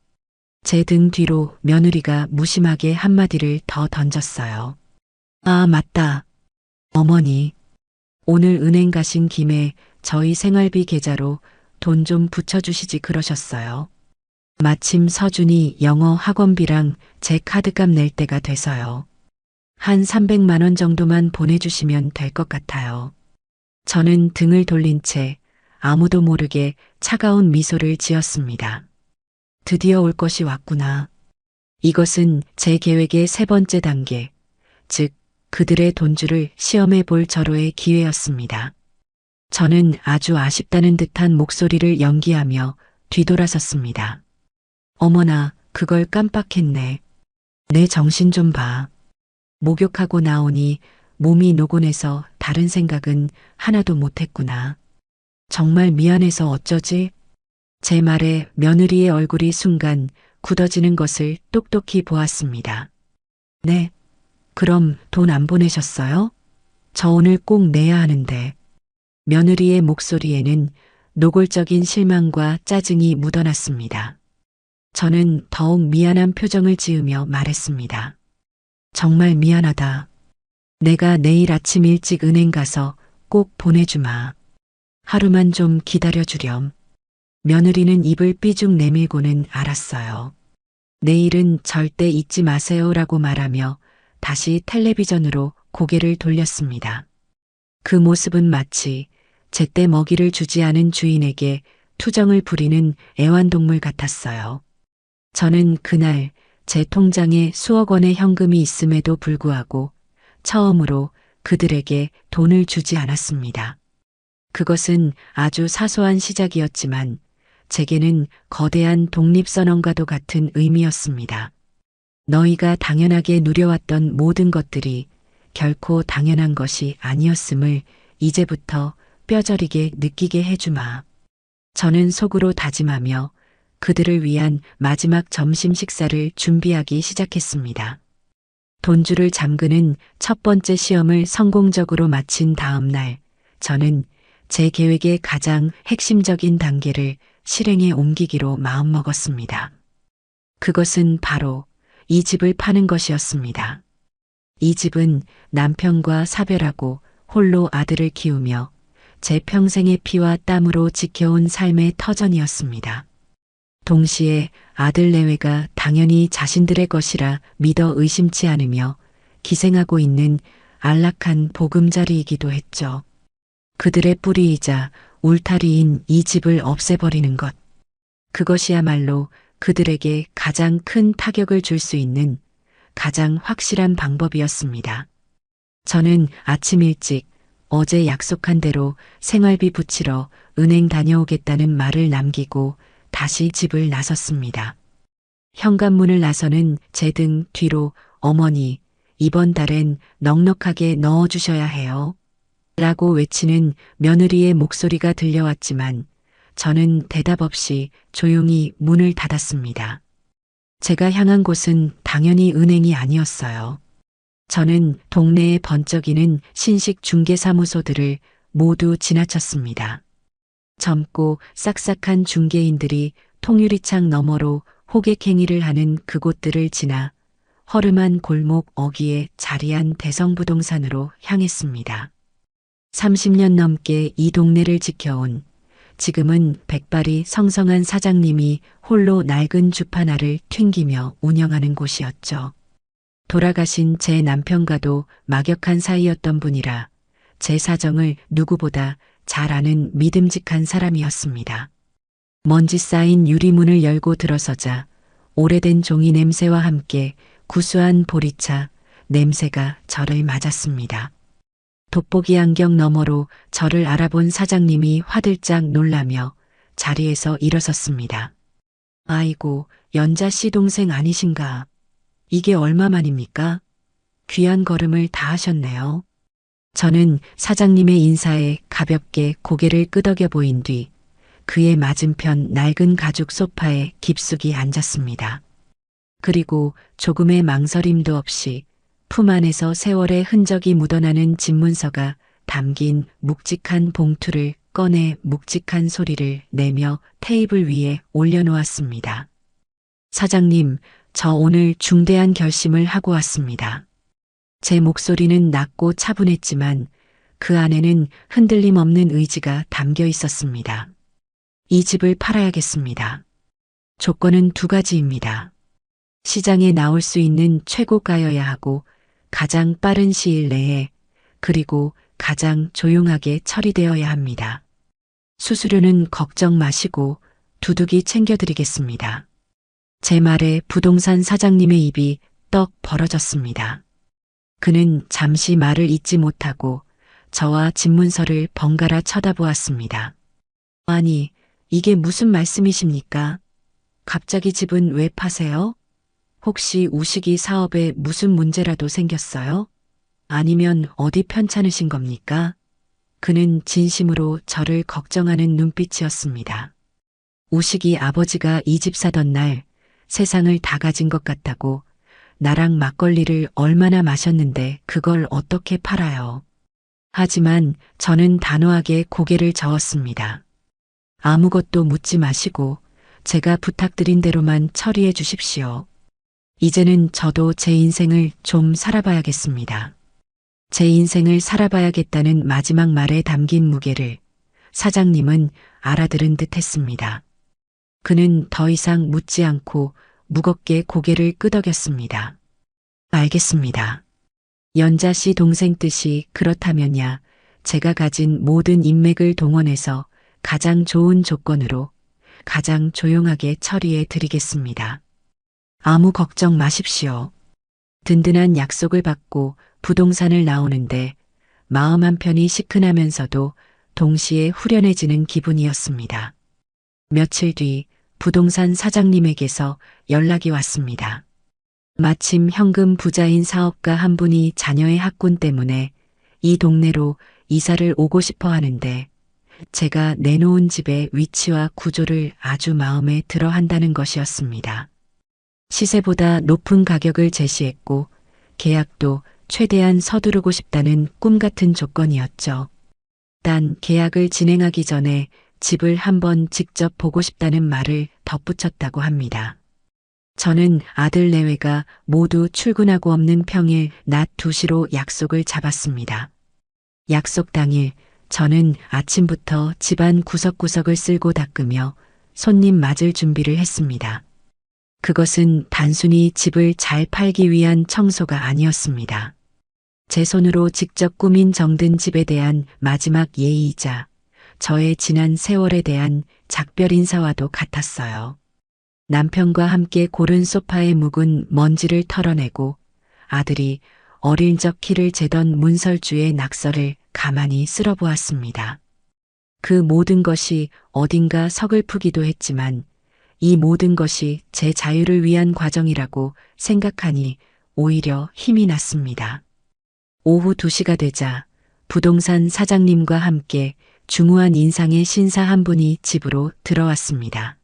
제 등 뒤로 며느리가 무심하게 한마디를 더 던졌어요. 아, 맞다. 어머니, 오늘 은행 가신 김에 저희 생활비 계좌로 돈 좀 붙여주시지 그러셨어요. 마침 서준이 영어 학원비랑 제 카드값 낼 때가 돼서요. 한 300만 원 정도만 보내주시면 될 것 같아요. 저는 등을 돌린 채 아무도 모르게 차가운 미소를 지었습니다. 드디어 올 것이 왔구나. 이것은 제 계획의 세 번째 단계, 즉 그들의 돈줄을 시험해 볼 절호의 기회였습니다. 저는 아주 아쉽다는 듯한 목소리를 연기하며 뒤돌아섰습니다. 어머나, 그걸 깜빡했네. 내 정신 좀 봐. 목욕하고 나오니 몸이 노곤해서 다른 생각은 하나도 못했구나. 정말 미안해서 어쩌지? 제 말에 며느리의 얼굴이 순간 굳어지는 것을 똑똑히 보았습니다. 네. 그럼 돈 안 보내셨어요? 저 오늘 꼭 내야 하는데. 며느리의 목소리에는 노골적인 실망과 짜증이 묻어났습니다. 저는 더욱 미안한 표정을 지으며 말했습니다. 정말 미안하다. 내가 내일 아침 일찍 은행 가서 꼭 보내주마. 하루만 좀 기다려주렴. 며느리는 입을 삐죽 내밀고는 알았어요. 내일은 절대 잊지 마세요라고 말하며 다시 텔레비전으로 고개를 돌렸습니다. 그 모습은 마치 제때 먹이를 주지 않은 주인에게 투정을 부리는 애완동물 같았어요. 저는 그날 제 통장에 수억 원의 현금이 있음에도 불구하고 처음으로 그들에게 돈을 주지 않았습니다. 그것은 아주 사소한 시작이었지만 제게는 거대한 독립선언과도 같은 의미였습니다. 너희가 당연하게 누려왔던 모든 것들이 결코 당연한 것이 아니었음을 이제부터 뼈저리게 느끼게 해주마. 저는 속으로 다짐하며 그들을 위한 마지막 점심 식사를 준비하기 시작했습니다. 돈줄을 잠그는 첫 번째 시험을 성공적으로 마친 다음 날, 저는 제 계획의 가장 핵심적인 단계를 실행에 옮기기로 마음먹었습니다. 그것은 바로 이 집을 파는 것이었습니다. 이 집은 남편과 사별하고 홀로 아들을 키우며 제 평생의 피와 땀으로 지켜온 삶의 터전이었습니다. 동시에 아들 내외가 당연히 자신들의 것이라 믿어 의심치 않으며 기생하고 있는 안락한 보금자리이기도 했죠. 그들의 뿌리이자 울타리인 이 집을 없애버리는 것. 그것이야말로 그들에게 가장 큰 타격을 줄 수 있는 가장 확실한 방법이었습니다. 저는 아침 일찍 어제 약속한 대로 생활비 붙이러 은행 다녀오겠다는 말을 남기고 다시 집을 나섰습니다. 현관문을 나서는 제 등 뒤로 어머니, 이번 달엔 넉넉하게 넣어주셔야 해요. 라고 외치는 며느리의 목소리가 들려왔지만 저는 대답 없이 조용히 문을 닫았습니다. 제가 향한 곳은 당연히 은행이 아니었어요. 저는 동네에 번쩍이는 신식 중개사무소들을 모두 지나쳤습니다. 젊고 싹싹한 중개인들이 통유리창 너머로 호객행위를 하는 그곳들을 지나 허름한 골목 어귀에 자리한 대성부동산으로 향했습니다. 30년 넘게 이 동네를 지켜온 지금은 백발이 성성한 사장님이 홀로 낡은 주파나를 튕기며 운영하는 곳이었죠. 돌아가신 제 남편과도 막역한 사이였던 분이라 제 사정을 누구보다 잘 아는 믿음직한 사람이었습니다. 먼지 쌓인 유리문을 열고 들어서자 오래된 종이 냄새와 함께 구수한 보리차 냄새가 저를 맞았습니다. 돋보기 안경 너머로 저를 알아본 사장님이 화들짝 놀라며 자리에서 일어섰습니다. 아이고, 연자 씨 동생 아니신가? 이게 얼마만입니까? 귀한 걸음을 다 하셨네요. 저는 사장님의 인사에 가볍게 고개를 끄덕여 보인 뒤 그의 맞은편 낡은 가죽 소파에 깊숙이 앉았습니다. 그리고 조금의 망설임도 없이 품 안에서 세월의 흔적이 묻어나는 집문서가 담긴 묵직한 봉투를 꺼내 묵직한 소리를 내며 테이블 위에 올려놓았습니다. 사장님, 저 오늘 중대한 결심을 하고 왔습니다. 제 목소리는 낮고 차분했지만 그 안에는 흔들림 없는 의지가 담겨 있었습니다. 이 집을 팔아야겠습니다. 조건은 두 가지입니다. 시장에 나올 수 있는 최고가여야 하고 가장 빠른 시일 내에 그리고 가장 조용하게 처리되어야 합니다. 수수료는 걱정 마시고 두둑이 챙겨드리겠습니다. 제 말에 부동산 사장님의 입이 떡 벌어졌습니다. 그는 잠시 말을 잇지 못하고 저와 집문서를 번갈아 쳐다보았습니다. 아니, 이게 무슨 말씀이십니까? 갑자기 집은 왜 파세요? 혹시 우식이 사업에 무슨 문제라도 생겼어요? 아니면 어디 편찮으신 겁니까? 그는 진심으로 저를 걱정하는 눈빛이었습니다. 우식이 아버지가 이 집 사던 날 세상을 다 가진 것 같다고 나랑 막걸리를 얼마나 마셨는데 그걸 어떻게 팔아요? 하지만 저는 단호하게 고개를 저었습니다. 아무것도 묻지 마시고 제가 부탁드린 대로만 처리해 주십시오. 이제는 저도 제 인생을 좀 살아봐야겠습니다. 제 인생을 살아봐야겠다는 마지막 말에 담긴 무게를 사장님은 알아들은 듯 했습니다. 그는 더 이상 묻지 않고 무겁게 고개를 끄덕였습니다. 알겠습니다. 연자 씨 동생 뜻이 그렇다면야 제가 가진 모든 인맥을 동원해서 가장 좋은 조건으로 가장 조용하게 처리해 드리겠습니다. 아무 걱정 마십시오. 든든한 약속을 받고 부동산을 나오는데 마음 한편이 시큰하면서도 동시에 후련해지는 기분이었습니다. 며칠 뒤 부동산 사장님에게서 연락이 왔습니다. 마침 현금 부자인 사업가 한 분이 자녀의 학군 때문에 이 동네로 이사를 오고 싶어 하는데 제가 내놓은 집의 위치와 구조를 아주 마음에 들어 한다는 것이었습니다. 시세보다 높은 가격을 제시했고 계약도 최대한 서두르고 싶다는 꿈 같은 조건이었죠. 단 계약을 진행하기 전에 집을 한번 직접 보고 싶다는 말을 덧붙였다고 합니다. 저는 아들 내외가 모두 출근하고 없는 평일 낮 2시로 약속을 잡았습니다. 약속 당일 저는 아침부터 집안 구석구석을 쓸고 닦으며 손님 맞을 준비를 했습니다. 그것은 단순히 집을 잘 팔기 위한 청소가 아니었습니다. 제 손으로 직접 꾸민 정든 집에 대한 마지막 예의이자 저의 지난 세월에 대한 작별 인사와도 같았어요. 남편과 함께 고른 소파에 묵은 먼지를 털어내고 아들이 어릴 적 키를 재던 문설주의 낙서를 가만히 쓸어보았습니다. 그 모든 것이 어딘가 서글프기도 했지만 이 모든 것이 제 자유를 위한 과정이라고 생각하니 오히려 힘이 났습니다. 오후 2시가 되자 부동산 사장님과 함께 중후한 인상의 신사 한 분이 집으로 들어왔습니다.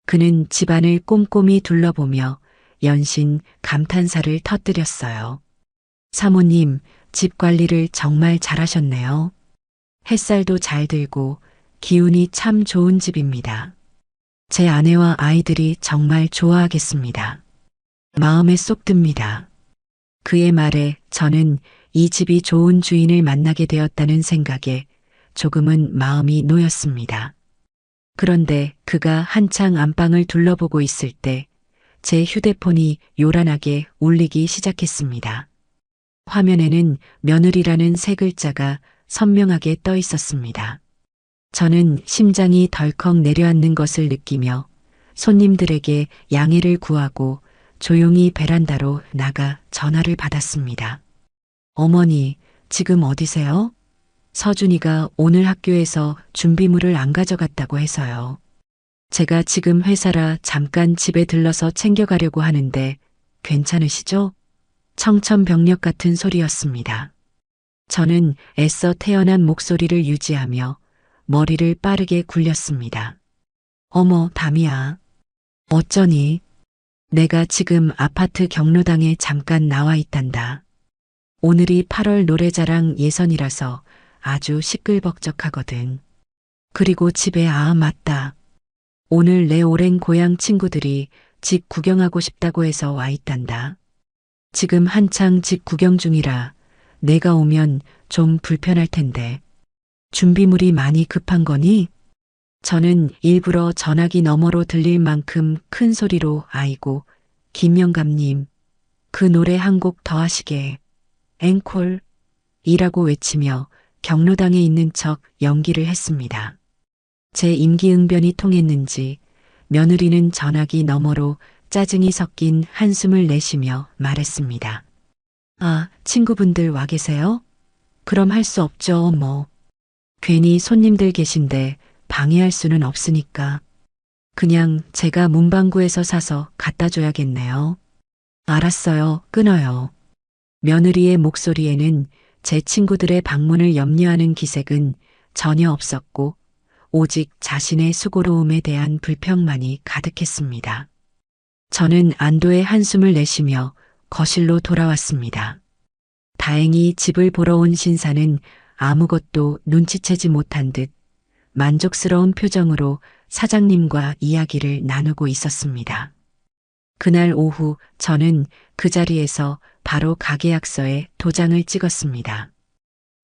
그는 집안을 꼼꼼히 둘러보며 연신 감탄사를 터뜨렸어요. 사모님, 집 관리를 정말 잘하셨네요. 햇살도 잘 들고 기운이 참 좋은 집입니다. 제 아내와 아이들이 정말 좋아하겠습니다. 마음에 쏙 듭니다. 그의 말에 저는 이 집이 좋은 주인을 만나게 되었다는 생각에 조금은 마음이 놓였습니다. 그런데 그가 한창 안방을 둘러보고 있을 때 제 휴대폰이 요란하게 울리기 시작했습니다. 화면에는 며느리라는 세 글자가 선명하게 떠 있었습니다. 저는 심장이 덜컥 내려앉는 것을 느끼며 손님들에게 양해를 구하고 조용히 베란다로 나가 전화를 받았습니다. 어머니, 지금 어디세요? 서준이가 오늘 학교에서 준비물을 안 가져갔다고 해서요. 제가 지금 회사라 잠깐 집에 들러서 챙겨가려고 하는데 괜찮으시죠? 청천벽력 같은 소리였습니다. 저는 애써 태어난 목소리를 유지하며 머리를 빠르게 굴렸습니다. 어머, 담이야. 어쩌니? 내가 지금 아파트 경로당에 잠깐 나와 있단다. 오늘이 8월 노래자랑 예선이라서 아주 시끌벅적하거든. 그리고 집에 맞다. 오늘 내 오랜 고향 친구들이 집 구경하고 싶다고 해서 와 있단다. 지금 한창 집 구경 중이라 내가 오면 좀 불편할 텐데. 준비물이 많이 급한 거니? 저는 일부러 전화기 너머로 들릴 만큼 큰 소리로 아이고, 김영감님, 그 노래 한 곡 더 하시게. 앵콜. 이라고 외치며 경로당에 있는 척 연기를 했습니다. 제 임기응변이 통했는지 며느리는 전화기 너머로 짜증이 섞인 한숨을 내쉬며 말했습니다. 아, 친구분들 와 계세요? 그럼 할 수 없죠, 뭐. 괜히 손님들 계신데 방해할 수는 없으니까. 그냥 제가 문방구에서 사서 갖다 줘야겠네요. 알았어요, 끊어요. 며느리의 목소리에는 제 친구들의 방문을 염려하는 기색은 전혀 없었고 오직 자신의 수고로움에 대한 불평만이 가득했습니다. 저는 안도의 한숨을 내쉬며 거실로 돌아왔습니다. 다행히 집을 보러 온 신사는 아무것도 눈치채지 못한 듯 만족스러운 표정으로 사장님과 이야기를 나누고 있었습니다. 그날 오후 저는 그 자리에서 바로 가계약서에 도장을 찍었습니다.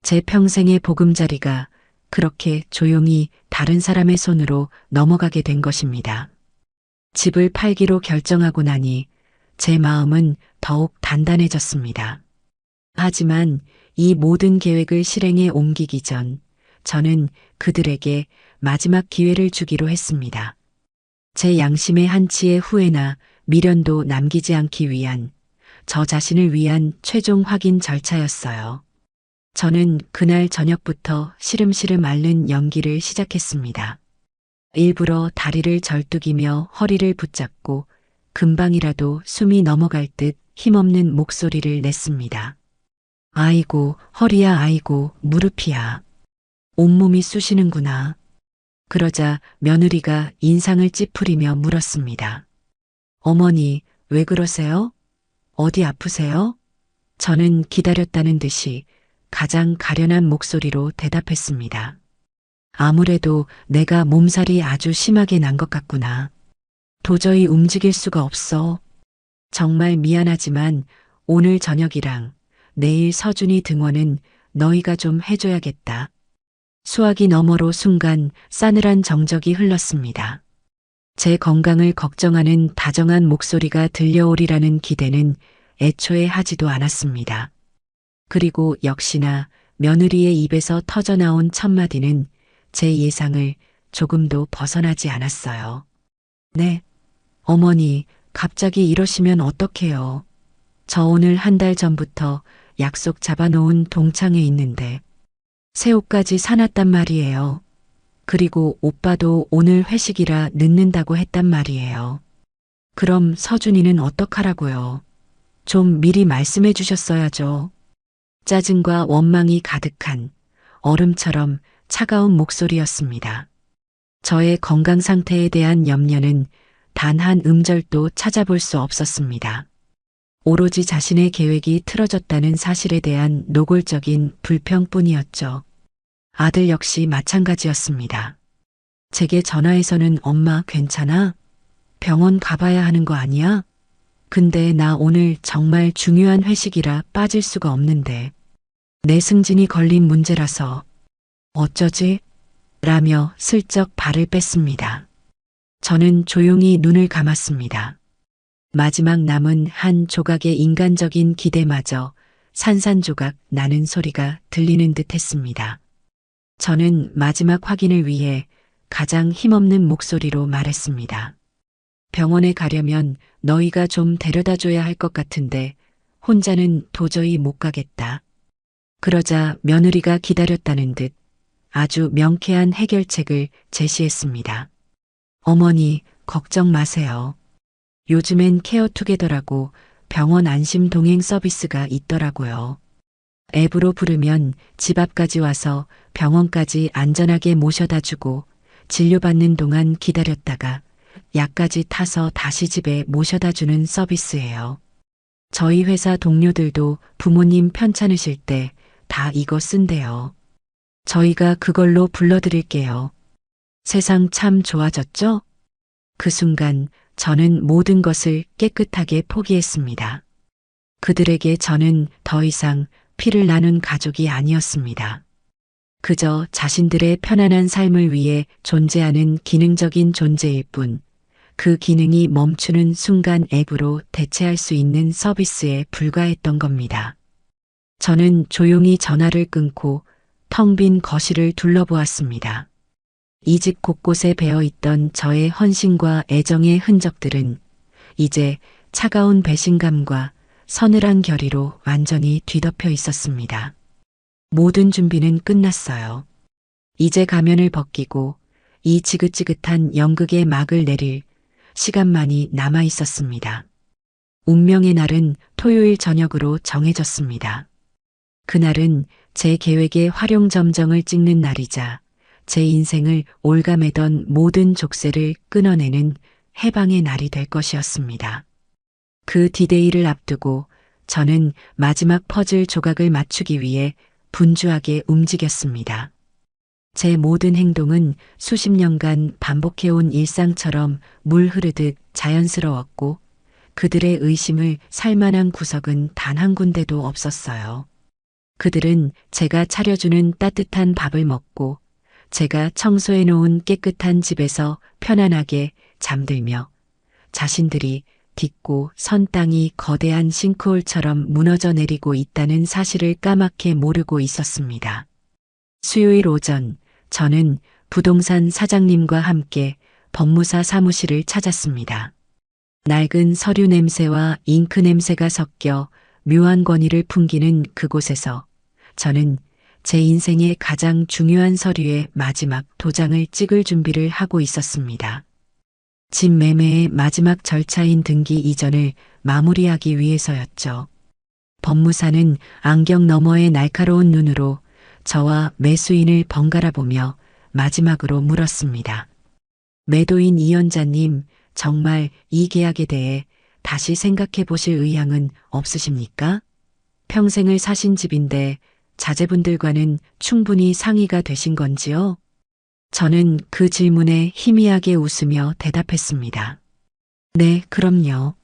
제 평생의 보금자리가 그렇게 조용히 다른 사람의 손으로 넘어가게 된 것입니다. 집을 팔기로 결정하고 나니 제 마음은 더욱 단단해졌습니다. 하지만 이 모든 계획을 실행에 옮기기 전 저는 그들에게 마지막 기회를 주기로 했습니다. 제 양심의 한치의 후회나 미련도 남기지 않기 위한 저 자신을 위한 최종 확인 절차였어요. 저는 그날 저녁부터 시름시름 앓는 연기를 시작했습니다. 일부러 다리를 절뚝이며 허리를 붙잡고 금방이라도 숨이 넘어갈 듯 힘없는 목소리를 냈습니다. 아이고, 허리야, 아이고, 무릎이야. 온몸이 쑤시는구나. 그러자 며느리가 인상을 찌푸리며 물었습니다. 어머니, 왜 그러세요? 어디 아프세요? 저는 기다렸다는 듯이 가장 가련한 목소리로 대답했습니다. 아무래도 내가 몸살이 아주 심하게 난 것 같구나. 도저히 움직일 수가 없어. 정말 미안하지만 오늘 저녁이랑 내일 서준이 등원은 너희가 좀 해줘야겠다. 수화기 너머로 순간 싸늘한 정적이 흘렀습니다. 제 건강을 걱정하는 다정한 목소리가 들려오리라는 기대는 애초에 하지도 않았습니다. 그리고 역시나 며느리의 입에서 터져나온 첫마디는 제 예상을 조금도 벗어나지 않았어요. 네, 어머니, 갑자기 이러시면 어떡해요. 저 오늘 한 달 전부터 약속 잡아놓은 동창회 있는데 새 옷까지 사놨단 말이에요. 그리고 오빠도 오늘 회식이라 늦는다고 했단 말이에요. 그럼 서준이는 어떡하라고요? 좀 미리 말씀해 주셨어야죠. 짜증과 원망이 가득한 얼음처럼 차가운 목소리였습니다. 저의 건강 상태에 대한 염려는 단 한 음절도 찾아볼 수 없었습니다. 오로지 자신의 계획이 틀어졌다는 사실에 대한 노골적인 불평뿐이었죠. 아들 역시 마찬가지였습니다. 제게 전화해서는 엄마 괜찮아? 병원 가봐야 하는 거 아니야? 근데 나 오늘 정말 중요한 회식이라 빠질 수가 없는데 내 승진이 걸린 문제라서 어쩌지? 라며 슬쩍 발을 뺐습니다. 저는 조용히 눈을 감았습니다. 마지막 남은 한 조각의 인간적인 기대마저 산산조각 나는 소리가 들리는 듯 했습니다. 저는 마지막 확인을 위해 가장 힘없는 목소리로 말했습니다. 병원에 가려면 너희가 좀 데려다 줘야 할 것 같은데 혼자는 도저히 못 가겠다. 그러자 며느리가 기다렸다는 듯 아주 명쾌한 해결책을 제시했습니다. 어머니, 걱정 마세요. 요즘엔 케어투게더라고 병원 안심 동행 서비스가 있더라고요. 앱으로 부르면 집 앞까지 와서 병원까지 안전하게 모셔다 주고 진료받는 동안 기다렸다가 약까지 타서 다시 집에 모셔다 주는 서비스예요. 저희 회사 동료들도 부모님 편찮으실 때 다 이거 쓴대요. 저희가 그걸로 불러드릴게요. 세상 참 좋아졌죠? 그 순간 저는 모든 것을 깨끗하게 포기했습니다. 그들에게 저는 더 이상 피를 나눈 가족이 아니었습니다. 그저 자신들의 편안한 삶을 위해 존재하는 기능적인 존재일 뿐, 그 기능이 멈추는 순간 앱으로 대체할 수 있는 서비스에 불과했던 겁니다. 저는 조용히 전화를 끊고 텅 빈 거실을 둘러보았습니다. 이 집 곳곳에 배어 있던 저의 헌신과 애정의 흔적들은 이제 차가운 배신감과 서늘한 결의로 완전히 뒤덮여 있었습니다. 모든 준비는 끝났어요. 이제 가면을 벗기고 이 지긋지긋한 연극의 막을 내릴 시간만이 남아 있었습니다. 운명의 날은 토요일 저녁으로 정해졌습니다. 그날은 제 계획의 활용점정을 찍는 날이자 제 인생을 올가매던 모든 족쇄를 끊어내는 해방의 날이 될 것이었습니다. 그 디데이를 앞두고 저는 마지막 퍼즐 조각을 맞추기 위해 분주하게 움직였습니다. 제 모든 행동은 수십 년간 반복해온 일상처럼 물 흐르듯 자연스러웠고 그들의 의심을 살 만한 구석은 단 한 군데도 없었어요. 그들은 제가 차려주는 따뜻한 밥을 먹고 제가 청소해 놓은 깨끗한 집에서 편안하게 잠들며 자신들이 딛고 선 땅이 거대한 싱크홀처럼 무너져 내리고 있다는 사실을 까맣게 모르고 있었습니다. 수요일 오전 저는 부동산 사장님과 함께 법무사 사무실을 찾았습니다. 낡은 서류 냄새와 잉크 냄새가 섞여 묘한 권위를 풍기는 그곳에서 저는 제 인생의 가장 중요한 서류의 마지막 도장을 찍을 준비를 하고 있었습니다. 집 매매의 마지막 절차인 등기 이전을 마무리하기 위해서였죠. 법무사는 안경 너머의 날카로운 눈으로 저와 매수인을 번갈아 보며 마지막으로 물었습니다. 매도인 이연자님, 정말 이 계약에 대해 다시 생각해 보실 의향은 없으십니까? 평생을 사신 집인데 자제분들과는 충분히 상의가 되신 건지요? 저는 그 질문에 희미하게 웃으며 대답했습니다. 네, 그럼요.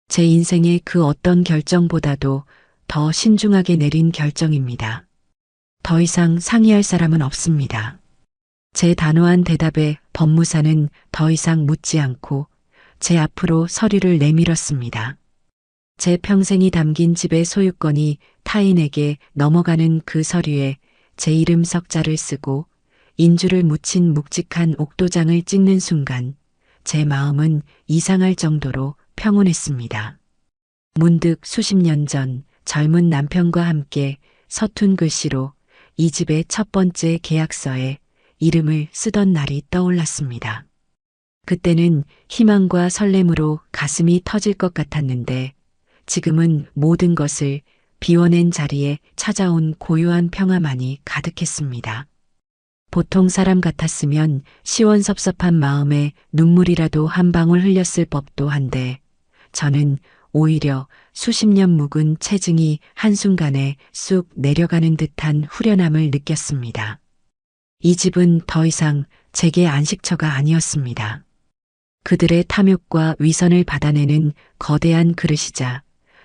제 인생의 그 어떤 결정보다도 더 신중하게 내린 결정입니다. 더 이상 상의할 사람은 없습니다. 제 단호한 대답에 법무사는 더 이상 묻지 않고 제 앞으로 서류를 내밀었습니다. 제 평생이 담긴 집의 소유권이 타인에게 넘어가는 그 서류에 제 이름 석자를 쓰고 인주를 묻힌 묵직한 옥도장을 찍는 순간 제 마음은 이상할 정도로 평온했습니다. 문득 수십 년 전 젊은 남편과 함께 서툰 글씨로 이 집의 첫 번째 계약서에 이름을 쓰던 날이 떠올랐습니다. 그때는 희망과 설렘으로 가슴이 터질 것 같았는데 지금은 모든 것을 비워낸 자리에 찾아온 고요한 평화만이 가득했습니다. 보통 사람 같았으면 시원섭섭한 마음에 눈물이라도 한 방울 흘렸을 법도 한데 저는 오히려 수십 년 묵은 체증이 한순간에 쑥 내려가는 듯한 후련함을 느꼈습니다. 이 집은 더 이상 제게 안식처가 아니었습니다. 그들의 탐욕과 위선을 받아내는 거대한 그릇이자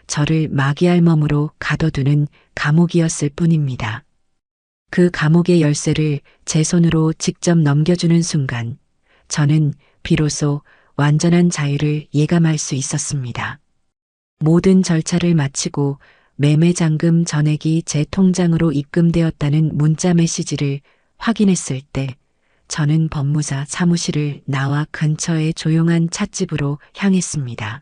저를 마귀알 몸으로 가둬두는 감옥이었을 뿐입니다. 그 감옥의 열쇠를 제 손으로 직접 넘겨주는 순간 저는 비로소 완전한 자유를 예감할 수 있었습니다. 모든 절차를 마치고 매매잔금 전액이 제 통장으로 입금되었다는 문자 메시지를 확인했을 때 저는 법무사 사무실을 나와 근처의 조용한 찻집으로 향했습니다.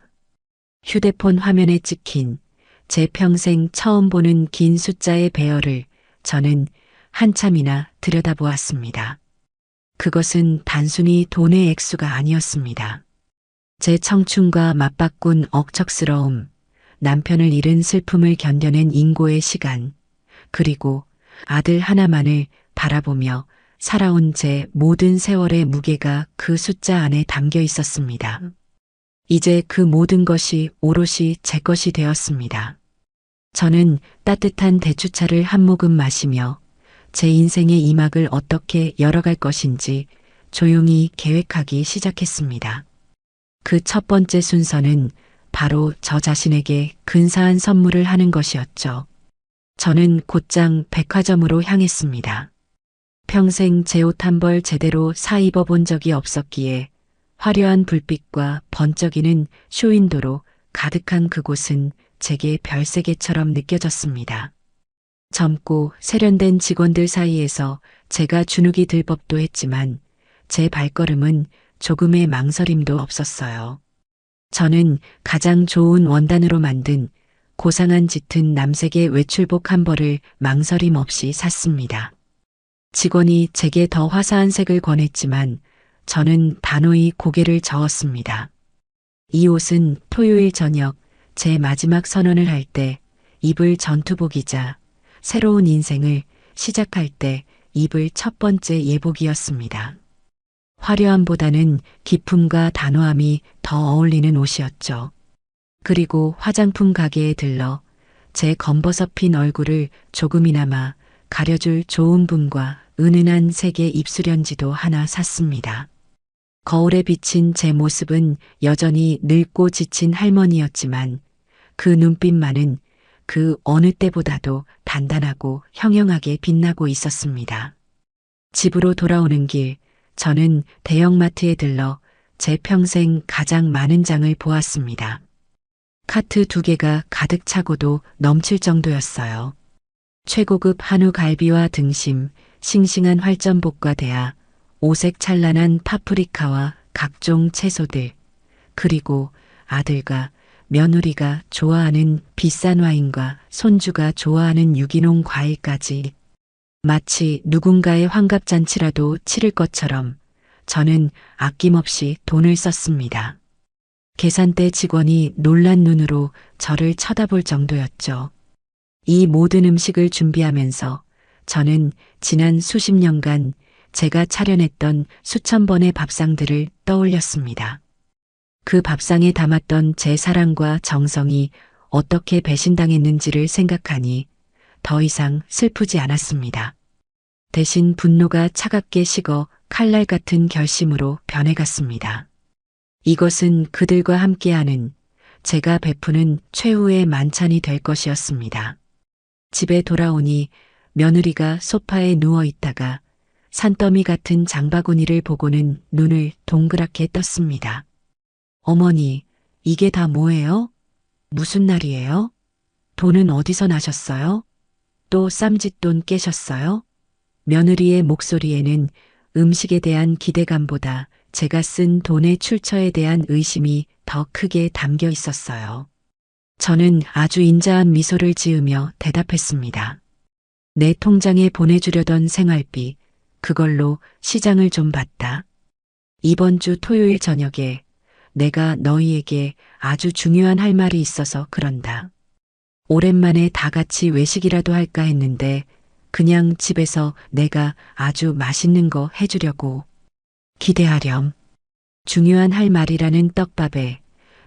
휴대폰 화면에 찍힌 제 평생 처음 보는 긴 숫자의 배열을 저는 한참이나 들여다보았습니다. 그것은 단순히 돈의 액수가 아니었습니다. 제 청춘과 맞바꾼 억척스러움, 남편을 잃은 슬픔을 견뎌낸 인고의 시간, 그리고 아들 하나만을 바라보며 살아온 제 모든 세월의 무게가 그 숫자 안에 담겨 있었습니다. 이제 그 모든 것이 오롯이 제 것이 되었습니다. 저는 따뜻한 대추차를 한 모금 마시며 제 인생의 이막을 어떻게 열어갈 것인지 조용히 계획하기 시작했습니다. 그 첫 번째 순서는 바로 저 자신에게 근사한 선물을 하는 것이었죠. 저는 곧장 백화점으로 향했습니다. 평생 제 옷 한 벌 제대로 사 입어본 적이 없었기에 화려한 불빛과 번쩍이는 쇼윈도로 가득한 그곳은 제게 별세계처럼 느껴졌습니다. 젊고 세련된 직원들 사이에서 제가 주눅이 들 법도 했지만 제 발걸음은 조금의 망설임도 없었어요. 저는 가장 좋은 원단으로 만든 고상한 짙은 남색의 외출복 한 벌을 망설임 없이 샀습니다. 직원이 제게 더 화사한 색을 권했지만 저는 단호히 고개를 저었습니다. 이 옷은 토요일 저녁 제 마지막 선언을 할 때 입을 전투복이자 새로운 인생을 시작할 때 입을 첫 번째 예복이었습니다. 화려함보다는 기품과 단호함이 더 어울리는 옷이었죠. 그리고 화장품 가게에 들러 제 검버섯핀 얼굴을 조금이나마 가려줄 좋은 분과 은은한 색의 입술연지도 하나 샀습니다. 거울에 비친 제 모습은 여전히 늙고 지친 할머니였지만 그 눈빛만은 그 어느 때보다도 단단하고 형형하게 빛나고 있었습니다. 집으로 돌아오는 길, 저는 대형마트에 들러 제 평생 가장 많은 장을 보았습니다. 카트 2개가 가득 차고도 넘칠 정도였어요. 최고급 한우 갈비와 등심, 싱싱한 활전복과 대하, 오색 찬란한 파프리카와 각종 채소들, 그리고 아들과 며느리가 좋아하는 비싼 와인과 손주가 좋아하는 유기농 과일까지 마치 누군가의 환갑잔치라도 치를 것처럼 저는 아낌없이 돈을 썼습니다. 계산대 직원이 놀란 눈으로 저를 쳐다볼 정도였죠. 이 모든 음식을 준비하면서 저는 지난 수십 년간 제가 차려냈던 수천 번의 밥상들을 떠올렸습니다. 그 밥상에 담았던 제 사랑과 정성이 어떻게 배신당했는지를 생각하니 더 이상 슬프지 않았습니다. 대신 분노가 차갑게 식어 칼날 같은 결심으로 변해갔습니다. 이것은 그들과 함께하는 제가 베푸는 최후의 만찬이 될 것이었습니다. 집에 돌아오니 며느리가 소파에 누워 있다가 산더미 같은 장바구니를 보고는 눈을 동그랗게 떴습니다. 어머니, 이게 다 뭐예요? 무슨 날이에요? 돈은 어디서 나셨어요? 또 쌈짓돈 깨셨어요? 며느리의 목소리에는 음식에 대한 기대감보다 제가 쓴 돈의 출처에 대한 의심이 더 크게 담겨 있었어요. 저는 아주 인자한 미소를 지으며 대답했습니다. 내 통장에 보내주려던 생활비, 그걸로 시장을 좀 봤다. 이번 주 토요일 저녁에 내가 너희에게 아주 중요한 할 말이 있어서 그런다. 오랜만에 다 같이 외식이라도 할까 했는데 그냥 집에서 내가 아주 맛있는 거 해주려고. 기대하렴. 중요한 할 말이라는 떡밥에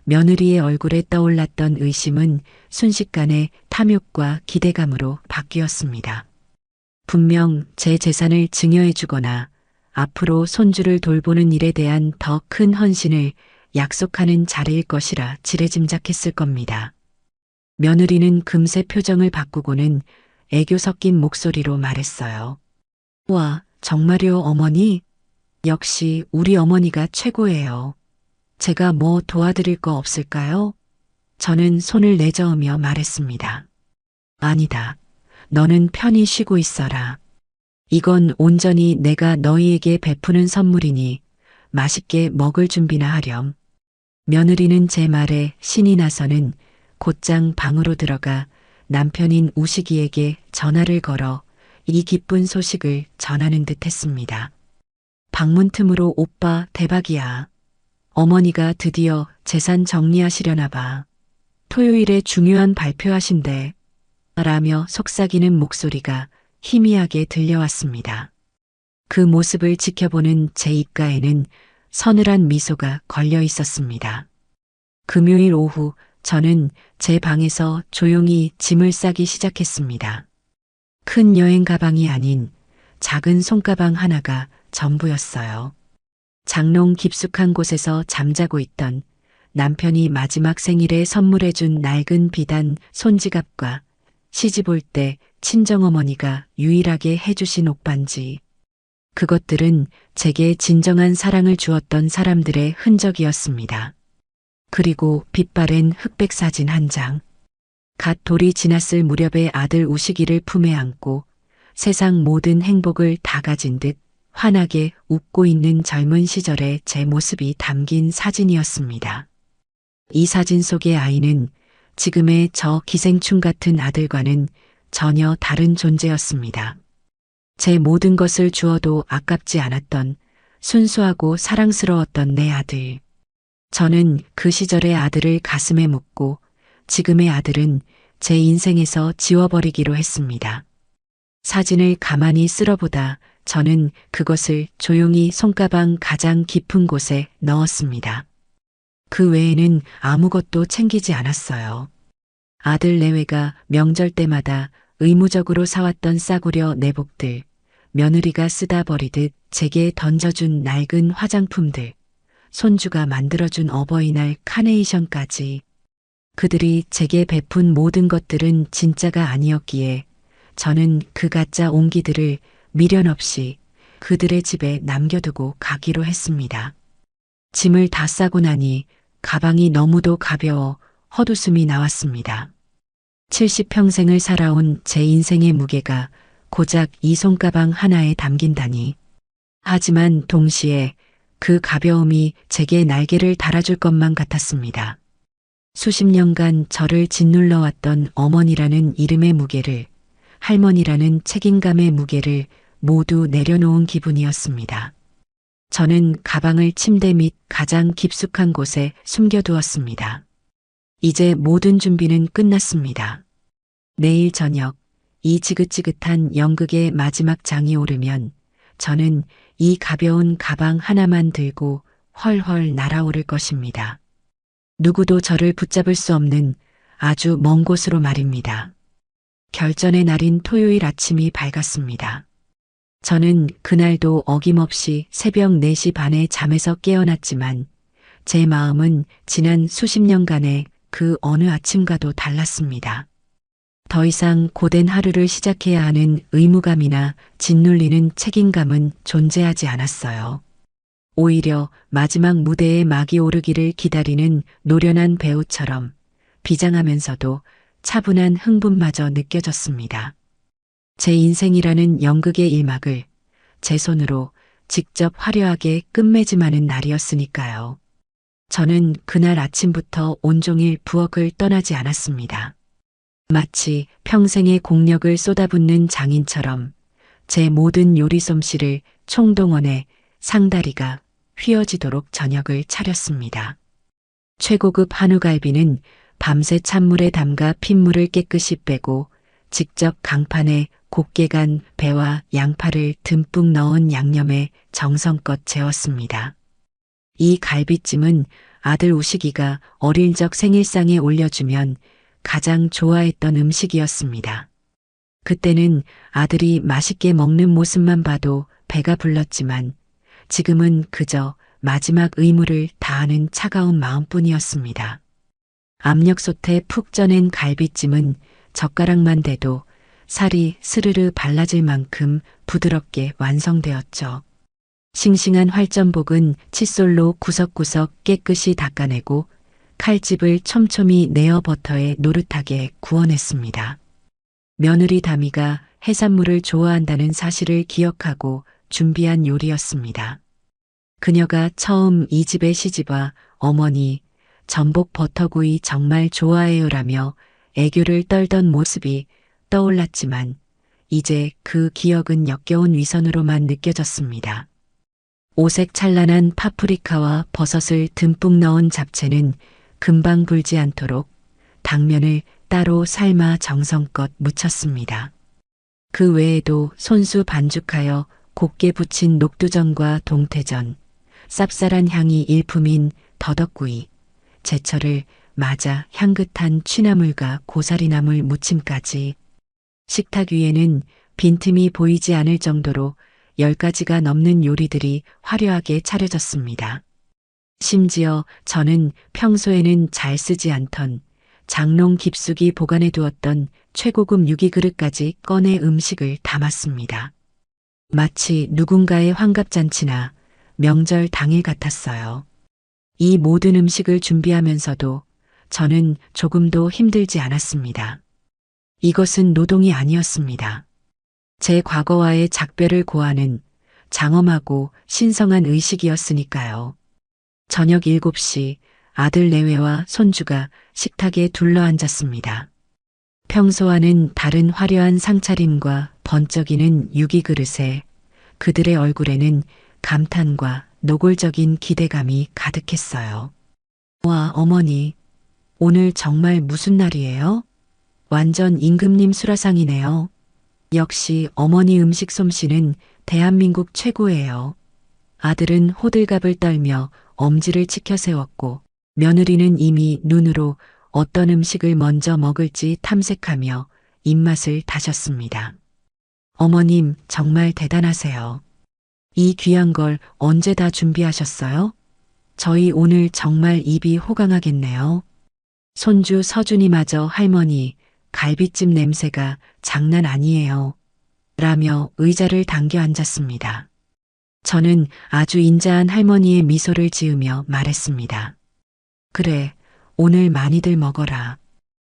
며느리의 얼굴에 떠올랐던 의심은 순식간에 탐욕과 기대감으로 바뀌었습니다. 분명 제 재산을 증여해주거나 앞으로 손주를 돌보는 일에 대한 더 큰 헌신을 약속하는 자리일 것이라 지레짐작했을 겁니다. 며느리는 금세 표정을 바꾸고는 애교 섞인 목소리로 말했어요. 와, 정말요, 어머니? 역시 우리 어머니가 최고예요. 제가 뭐 도와드릴 거 없을까요? 저는 손을 내저으며 말했습니다. 아니다. 너는 편히 쉬고 있어라. 이건 온전히 내가 너희에게 베푸는 선물이니 맛있게 먹을 준비나 하렴. 며느리는 제 말에 신이 나서는 곧장 방으로 들어가 남편인 우식이에게 전화를 걸어 이 기쁜 소식을 전하는 듯 했습니다. 방문 틈으로 오빠 대박이야. 어머니가 드디어 재산 정리하시려나 봐. 토요일에 중요한 발표하신대. 라며 속삭이는 목소리가 희미하게 들려왔습니다. 그 모습을 지켜보는 제 입가에는 서늘한 미소가 걸려 있었습니다. 금요일 오후 저는 제 방에서 조용히 짐을 싸기 시작했습니다. 큰 여행 가방이 아닌 작은 손가방 하나가 전부였어요. 장롱 깊숙한 곳에서 잠자고 있던 남편이 마지막 생일에 선물해준 낡은 비단 손지갑과 시집 올 때 친정어머니가 유일하게 해주신 옷반지. 그것들은 제게 진정한 사랑을 주었던 사람들의 흔적이었습니다. 그리고 빛바랜 흑백 사진 한 장. 갓 돌이 지났을 무렵의 아들 우식이를 품에 안고 세상 모든 행복을 다 가진 듯 환하게 웃고 있는 젊은 시절의 제 모습이 담긴 사진이었습니다. 이 사진 속의 아이는 지금의 저 기생충 같은 아들과는 전혀 다른 존재였습니다. 제 모든 것을 주어도 아깝지 않았던 순수하고 사랑스러웠던 내 아들. 저는 그 시절의 아들을 가슴에 묻고 지금의 아들은 제 인생에서 지워버리기로 했습니다. 사진을 가만히 쓸어보다 저는 그것을 조용히 손가방 가장 깊은 곳에 넣었습니다. 그 외에는 아무것도 챙기지 않았어요. 아들 내외가 명절 때마다 의무적으로 사왔던 싸구려 내복들, 며느리가 쓰다 버리듯 제게 던져준 낡은 화장품들, 손주가 만들어준 어버이날 카네이션까지. 그들이 제게 베푼 모든 것들은 진짜가 아니었기에 저는 그 가짜 옹기들을 미련 없이 그들의 집에 남겨두고 가기로 했습니다. 짐을 다 싸고 나니 가방이 너무도 가벼워 헛웃음이 나왔습니다. 70평생을 살아온 제 인생의 무게가 고작 이 손가방 하나에 담긴다니. 하지만 동시에 그 가벼움이 제게 날개를 달아줄 것만 같았습니다. 수십 년간 저를 짓눌러왔던 어머니라는 이름의 무게를, 할머니라는 책임감의 무게를 모두 내려놓은 기분이었습니다. 저는 가방을 침대 밑 가장 깊숙한 곳에 숨겨두었습니다. 이제 모든 준비는 끝났습니다. 내일 저녁 이 지긋지긋한 연극의 마지막 장이 오르면 저는 이 가벼운 가방 하나만 들고 헐헐 날아오를 것입니다. 누구도 저를 붙잡을 수 없는 아주 먼 곳으로 말입니다. 결전의 날인 토요일 아침이 밝았습니다. 저는 그날도 어김없이 새벽 4시 반에 잠에서 깨어났지만 제 마음은 지난 수십 년간의 그 어느 아침과도 달랐습니다. 더 이상 고된 하루를 시작해야 하는 의무감이나 짓눌리는 책임감은 존재하지 않았어요. 오히려 마지막 무대에 막이 오르기를 기다리는 노련한 배우처럼 비장하면서도 차분한 흥분마저 느껴졌습니다. 제 인생이라는 연극의 일막을 제 손으로 직접 화려하게 끝맺음하는 날이었으니까요. 저는 그날 아침부터 온종일 부엌을 떠나지 않았습니다. 마치 평생의 공력을 쏟아붓는 장인처럼 제 모든 요리 솜씨를 총동원해 상다리가 휘어지도록 저녁을 차렸습니다. 최고급 한우갈비는 밤새 찬물에 담가 핏물을 깨끗이 빼고 직접 강판에 곱게 간 배와 양파를 듬뿍 넣은 양념에 정성껏 재웠습니다. 이 갈비찜은 아들 우식이가 어릴 적 생일상에 올려주면 가장 좋아했던 음식이었습니다. 그때는 아들이 맛있게 먹는 모습만 봐도 배가 불렀지만 지금은 그저 마지막 의무를 다하는 차가운 마음뿐이었습니다. 압력솥에 푹 쪄낸 갈비찜은 젓가락만 대도 살이 스르르 발라질 만큼 부드럽게 완성되었죠. 싱싱한 활전복은 칫솔로 구석구석 깨끗이 닦아내고 칼집을 촘촘히 내어 버터에 노릇하게 구워냈습니다. 며느리 다미가 해산물을 좋아한다는 사실을 기억하고 준비한 요리였습니다. 그녀가 처음 이 집에 시집와 어머니, 전복 버터구이 정말 좋아해요라며 애교를 떨던 모습이 떠올랐지만 이제 그 기억은 역겨운 위선으로만 느껴졌습니다. 오색 찬란한 파프리카와 버섯을 듬뿍 넣은 잡채는 금방 불지 않도록 당면을 따로 삶아 정성껏 무쳤습니다. 그 외에도 손수 반죽하여 곱게 부친 녹두전과 동태전, 쌉쌀한 향이 일품인 더덕구이, 제철을 맞아 향긋한 취나물과 고사리나물 무침까지 식탁 위에는 빈틈이 보이지 않을 정도로 10가지가 넘는 요리들이 화려하게 차려졌습니다. 심지어 저는 평소에는 잘 쓰지 않던 장롱 깊숙이 보관해 두었던 최고급 유기그릇까지 꺼내 음식을 담았습니다. 마치 누군가의 환갑잔치나 명절 당일 같았어요. 이 모든 음식을 준비하면서도 저는 조금도 힘들지 않았습니다. 이것은 노동이 아니었습니다. 제 과거와의 작별을 고하는 장엄하고 신성한 의식이었으니까요. 저녁 7시 아들 내외와 손주가 식탁에 둘러앉았습니다. 평소와는 다른 화려한 상차림과 번쩍이는 유기그릇에 그들의 얼굴에는 감탄과 노골적인 기대감이 가득했어요. 와, 어머니, 오늘 정말 무슨 날이에요? 완전 임금님 수라상이네요. 역시 어머니 음식 솜씨는 대한민국 최고예요. 아들은 호들갑을 떨며 엄지를 치켜 세웠고 며느리는 이미 눈으로 어떤 음식을 먼저 먹을지 탐색하며 입맛을 다셨습니다. 어머님 정말 대단하세요. 이 귀한 걸 언제 다 준비하셨어요? 저희 오늘 정말 입이 호강하겠네요. 손주 서준이마저 할머니 갈비찜 냄새가 장난 아니에요. 라며 의자를 당겨 앉았습니다. 저는 아주 인자한 할머니의 미소를 지으며 말했습니다. 그래, 오늘 많이들 먹어라.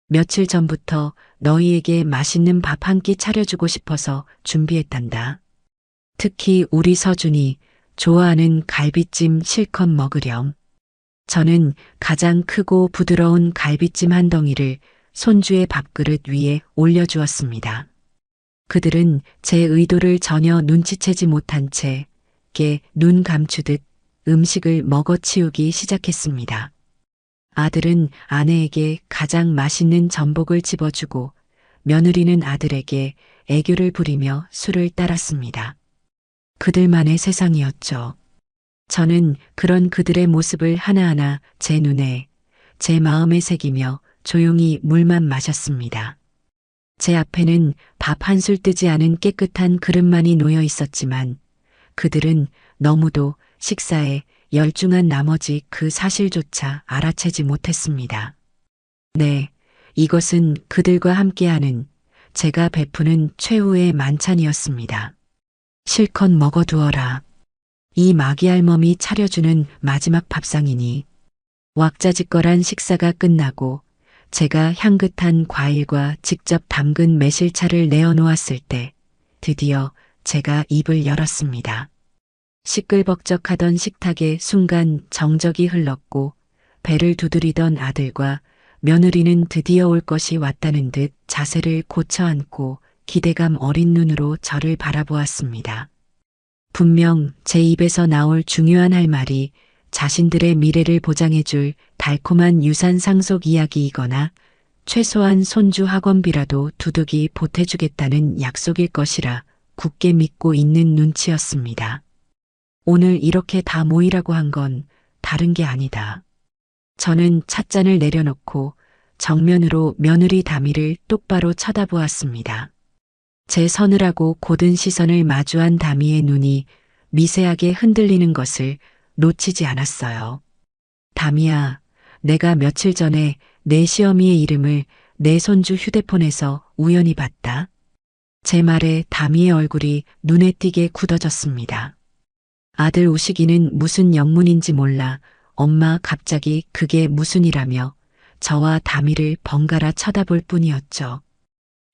며칠 전부터 너희에게 맛있는 밥 한 끼 차려주고 싶어서 준비했단다. 특히 우리 서준이 좋아하는 갈비찜 실컷 먹으렴. 저는 가장 크고 부드러운 갈비찜 한 덩이를 손주의 밥그릇 위에 올려주었습니다. 그들은 제 의도를 전혀 눈치채지 못한 채 눈 감추듯 음식을 먹어치우기 시작했습니다. 아들은 아내에게 가장 맛있는 전복을 집어주고 며느리는 아들에게 애교를 부리며 술을 따랐습니다. 그들만의 세상이었죠. 저는 그런 그들의 모습을 하나하나 제 눈에, 제 마음에 새기며 조용히 물만 마셨습니다. 제 앞에는 밥 한 술 뜨지 않은 깨끗한 그릇만이 놓여 있었지만 그들은 너무도 식사에 열중한 나머지 그 사실조차 알아채지 못했습니다. 네, 이것은 그들과 함께하는 제가 베푸는 최후의 만찬이었습니다. 실컷 먹어두어라. 이 마귀알멈이 차려주는 마지막 밥상이니. 왁자지껄한 식사가 끝나고 제가 향긋한 과일과 직접 담근 매실차를 내어놓았을 때 드디어 제가 입을 열었습니다. 시끌벅적하던 식탁에 순간 정적이 흘렀고 배를 두드리던 아들과 며느리는 드디어 올 것이 왔다는 듯 자세를 고쳐 앉고 기대감 어린 눈으로 저를 바라보았습니다. 분명 제 입에서 나올 중요한 할 말이 자신들의 미래를 보장해줄 달콤한 유산 상속 이야기이거나 최소한 손주 학원비라도 두둑이 보태주겠다는 약속일 것이라 굳게 믿고 있는 눈치였습니다. 오늘 이렇게 다 모이라고 한 건 다른 게 아니다. 저는 찻잔을 내려놓고 정면으로 며느리 다미를 똑바로 쳐다보았습니다. 제 서늘하고 고든 시선을 마주한 다미의 눈이 미세하게 흔들리는 것을 놓치지 않았어요. 다미야, 내가 며칠 전에 내 시어미의 이름을 내 손주 휴대폰에서 우연히 봤다. 제 말에 다미의 얼굴이 눈에 띄게 굳어졌습니다. 아들 우식이는 무슨 영문인지 몰라 엄마 갑자기 그게 무슨 이라며 저와 다미를 번갈아 쳐다볼 뿐이었죠.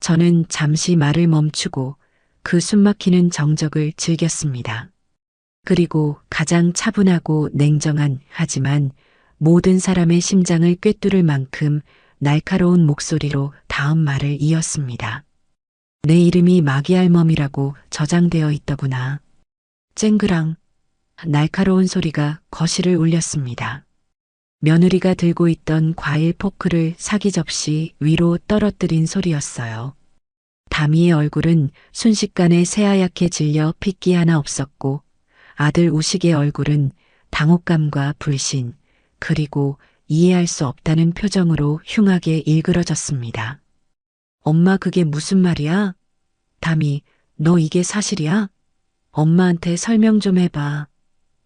저는 잠시 말을 멈추고 그 숨막히는 정적을 즐겼습니다. 그리고 가장 차분하고 냉정한 하지만 모든 사람의 심장을 꿰뚫을 만큼 날카로운 목소리로 다음 말을 이었습니다. 내 이름이 마귀알멈이라고 저장되어 있더구나. 쨍그랑 날카로운 소리가 거실을 울렸습니다. 며느리가 들고 있던 과일 포크를 사기 접시 위로 떨어뜨린 소리였어요. 다미의 얼굴은 순식간에 새하얗게 질려 핏기 하나 없었고 아들 우식의 얼굴은 당혹감과 불신 그리고 이해할 수 없다는 표정으로 흉하게 일그러졌습니다. 엄마 그게 무슨 말이야? 다미, 너 이게 사실이야? 엄마한테 설명 좀 해봐.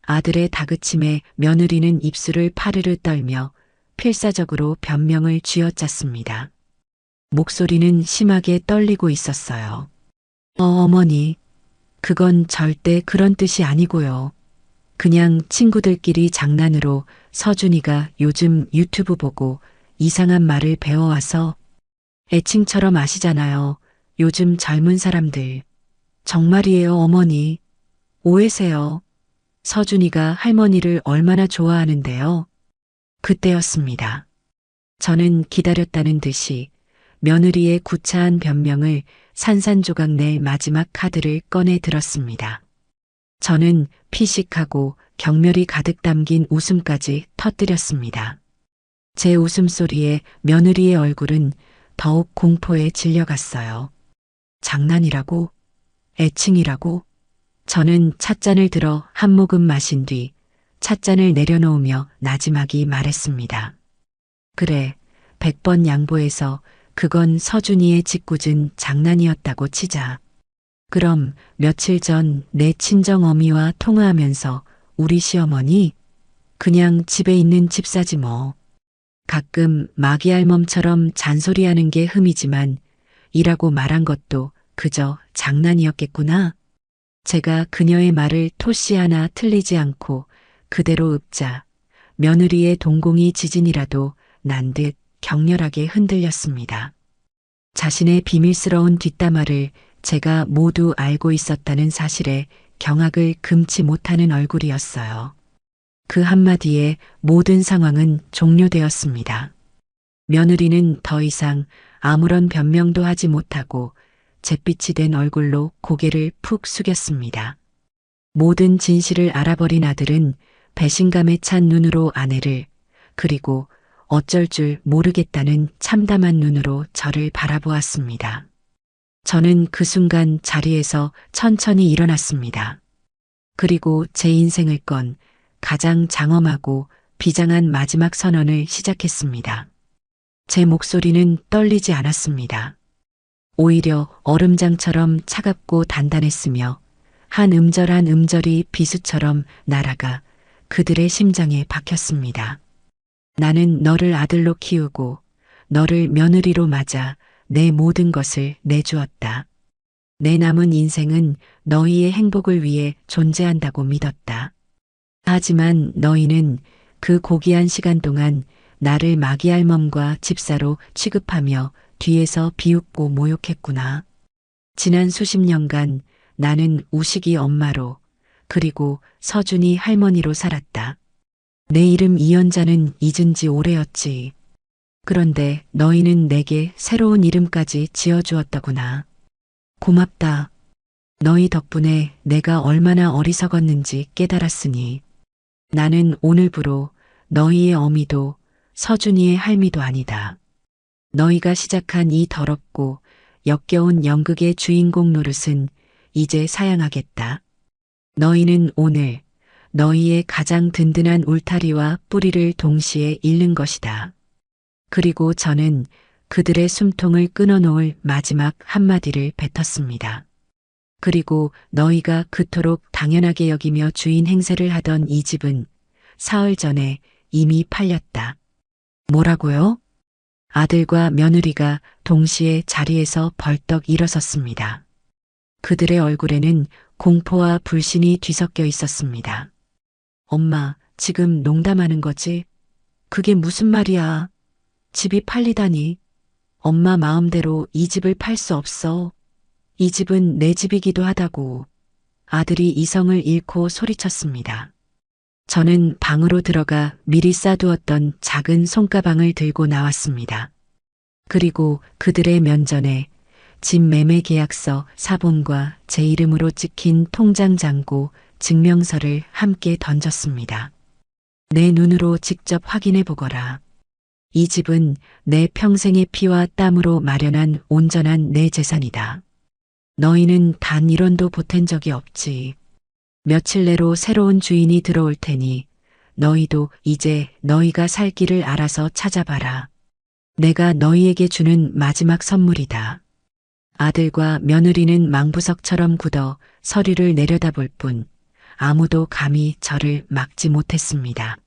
아들의 다그침에 며느리는 입술을 파르르 떨며 필사적으로 변명을 쥐어짰습니다. 목소리는 심하게 떨리고 있었어요. 어머니, 그건 절대 그런 뜻이 아니고요. 그냥 친구들끼리 장난으로 서준이가 요즘 유튜브 보고 이상한 말을 배워와서 애칭처럼 아시잖아요. 요즘 젊은 사람들. 정말이에요, 어머니. 오해세요. 서준이가 할머니를 얼마나 좋아하는데요. 그때였습니다. 저는 기다렸다는 듯이 며느리의 구차한 변명을 산산조각 낼 마지막 카드를 꺼내 들었습니다. 저는 피식하고 경멸이 가득 담긴 웃음까지 터뜨렸습니다. 제 웃음소리에 며느리의 얼굴은 더욱 공포에 질려갔어요. 장난이라고? 애칭이라고? 저는 찻잔을 들어 한 모금 마신 뒤 찻잔을 내려놓으며 나지막이 말했습니다. 그래, 100번 양보해서 그건 서준이의 짓궂은 장난이었다고 치자. 그럼 며칠 전 내 친정어미와 통화하면서 우리 시어머니? 그냥 집에 있는 집사지 뭐. 가끔 마귀알몸처럼 잔소리하는 게 흠이지만 이라고 말한 것도 그저 장난이었겠구나. 제가 그녀의 말을 토씨 하나 틀리지 않고 그대로 읊자 며느리의 동공이 지진이라도 난 듯 격렬하게 흔들렸습니다. 자신의 비밀스러운 뒷담화를 제가 모두 알고 있었다는 사실에 경악을 금치 못하는 얼굴이었어요. 그 한마디에 모든 상황은 종료되었습니다. 며느리는 더 이상 아무런 변명도 하지 못하고 잿빛이 된 얼굴로 고개를 푹 숙였습니다. 모든 진실을 알아버린 아들은 배신감에 찬 눈으로 아내를 그리고 어쩔 줄 모르겠다는 참담한 눈으로 저를 바라보았습니다. 저는 그 순간 자리에서 천천히 일어났습니다. 그리고 제 인생을 건 가장 장엄하고 비장한 마지막 선언을 시작했습니다. 제 목소리는 떨리지 않았습니다. 오히려 얼음장처럼 차갑고 단단했으며 한 음절 한 음절이 비수처럼 날아가 그들의 심장에 박혔습니다. 나는 너를 아들로 키우고 너를 며느리로 맞아 내 모든 것을 내주었다. 내 남은 인생은 너희의 행복을 위해 존재한다고 믿었다. 하지만 너희는 그 고귀한 시간 동안 나를 마귀알몸과 집사로 취급하며 뒤에서 비웃고 모욕했구나. 지난 수십 년간 나는 우식이 엄마로 그리고 서준이 할머니로 살았다. 내 이름 이연자는 잊은 지 오래였지. 그런데 너희는 내게 새로운 이름까지 지어주었더구나. 고맙다. 너희 덕분에 내가 얼마나 어리석었는지 깨달았으니 나는 오늘부로 너희의 어미도 서준이의 할미도 아니다. 너희가 시작한 이 더럽고 역겨운 연극의 주인공 노릇은 이제 사양하겠다. 너희는 오늘 너희의 가장 든든한 울타리와 뿌리를 동시에 잃는 것이다. 그리고 저는 그들의 숨통을 끊어놓을 마지막 한마디를 뱉었습니다. 그리고 너희가 그토록 당연하게 여기며 주인 행세를 하던 이 집은 사흘 전에 이미 팔렸다. 뭐라고요? 아들과 며느리가 동시에 자리에서 벌떡 일어섰습니다. 그들의 얼굴에는 공포와 불신이 뒤섞여 있었습니다. 엄마, 지금 농담하는 거지? 그게 무슨 말이야? 집이 팔리다니. 엄마 마음대로 이 집을 팔 수 없어. 이 집은 내 집이기도 하다고. 아들이 이성을 잃고 소리쳤습니다. 저는 방으로 들어가 미리 싸두었던 작은 손가방을 들고 나왔습니다. 그리고 그들의 면전에 집 매매 계약서 사본과 제 이름으로 찍힌 통장 잔고 증명서를 함께 던졌습니다. 내 눈으로 직접 확인해 보거라. 이 집은 내 평생의 피와 땀으로 마련한 온전한 내 재산이다. 너희는 단 1원도 보탠 적이 없지. 며칠 내로 새로운 주인이 들어올 테니 너희도 이제 너희가 살 길을 알아서 찾아봐라. 내가 너희에게 주는 마지막 선물이다. 아들과 며느리는 망부석처럼 굳어 서리를 내려다볼 뿐 아무도 감히 저를 막지 못했습니다.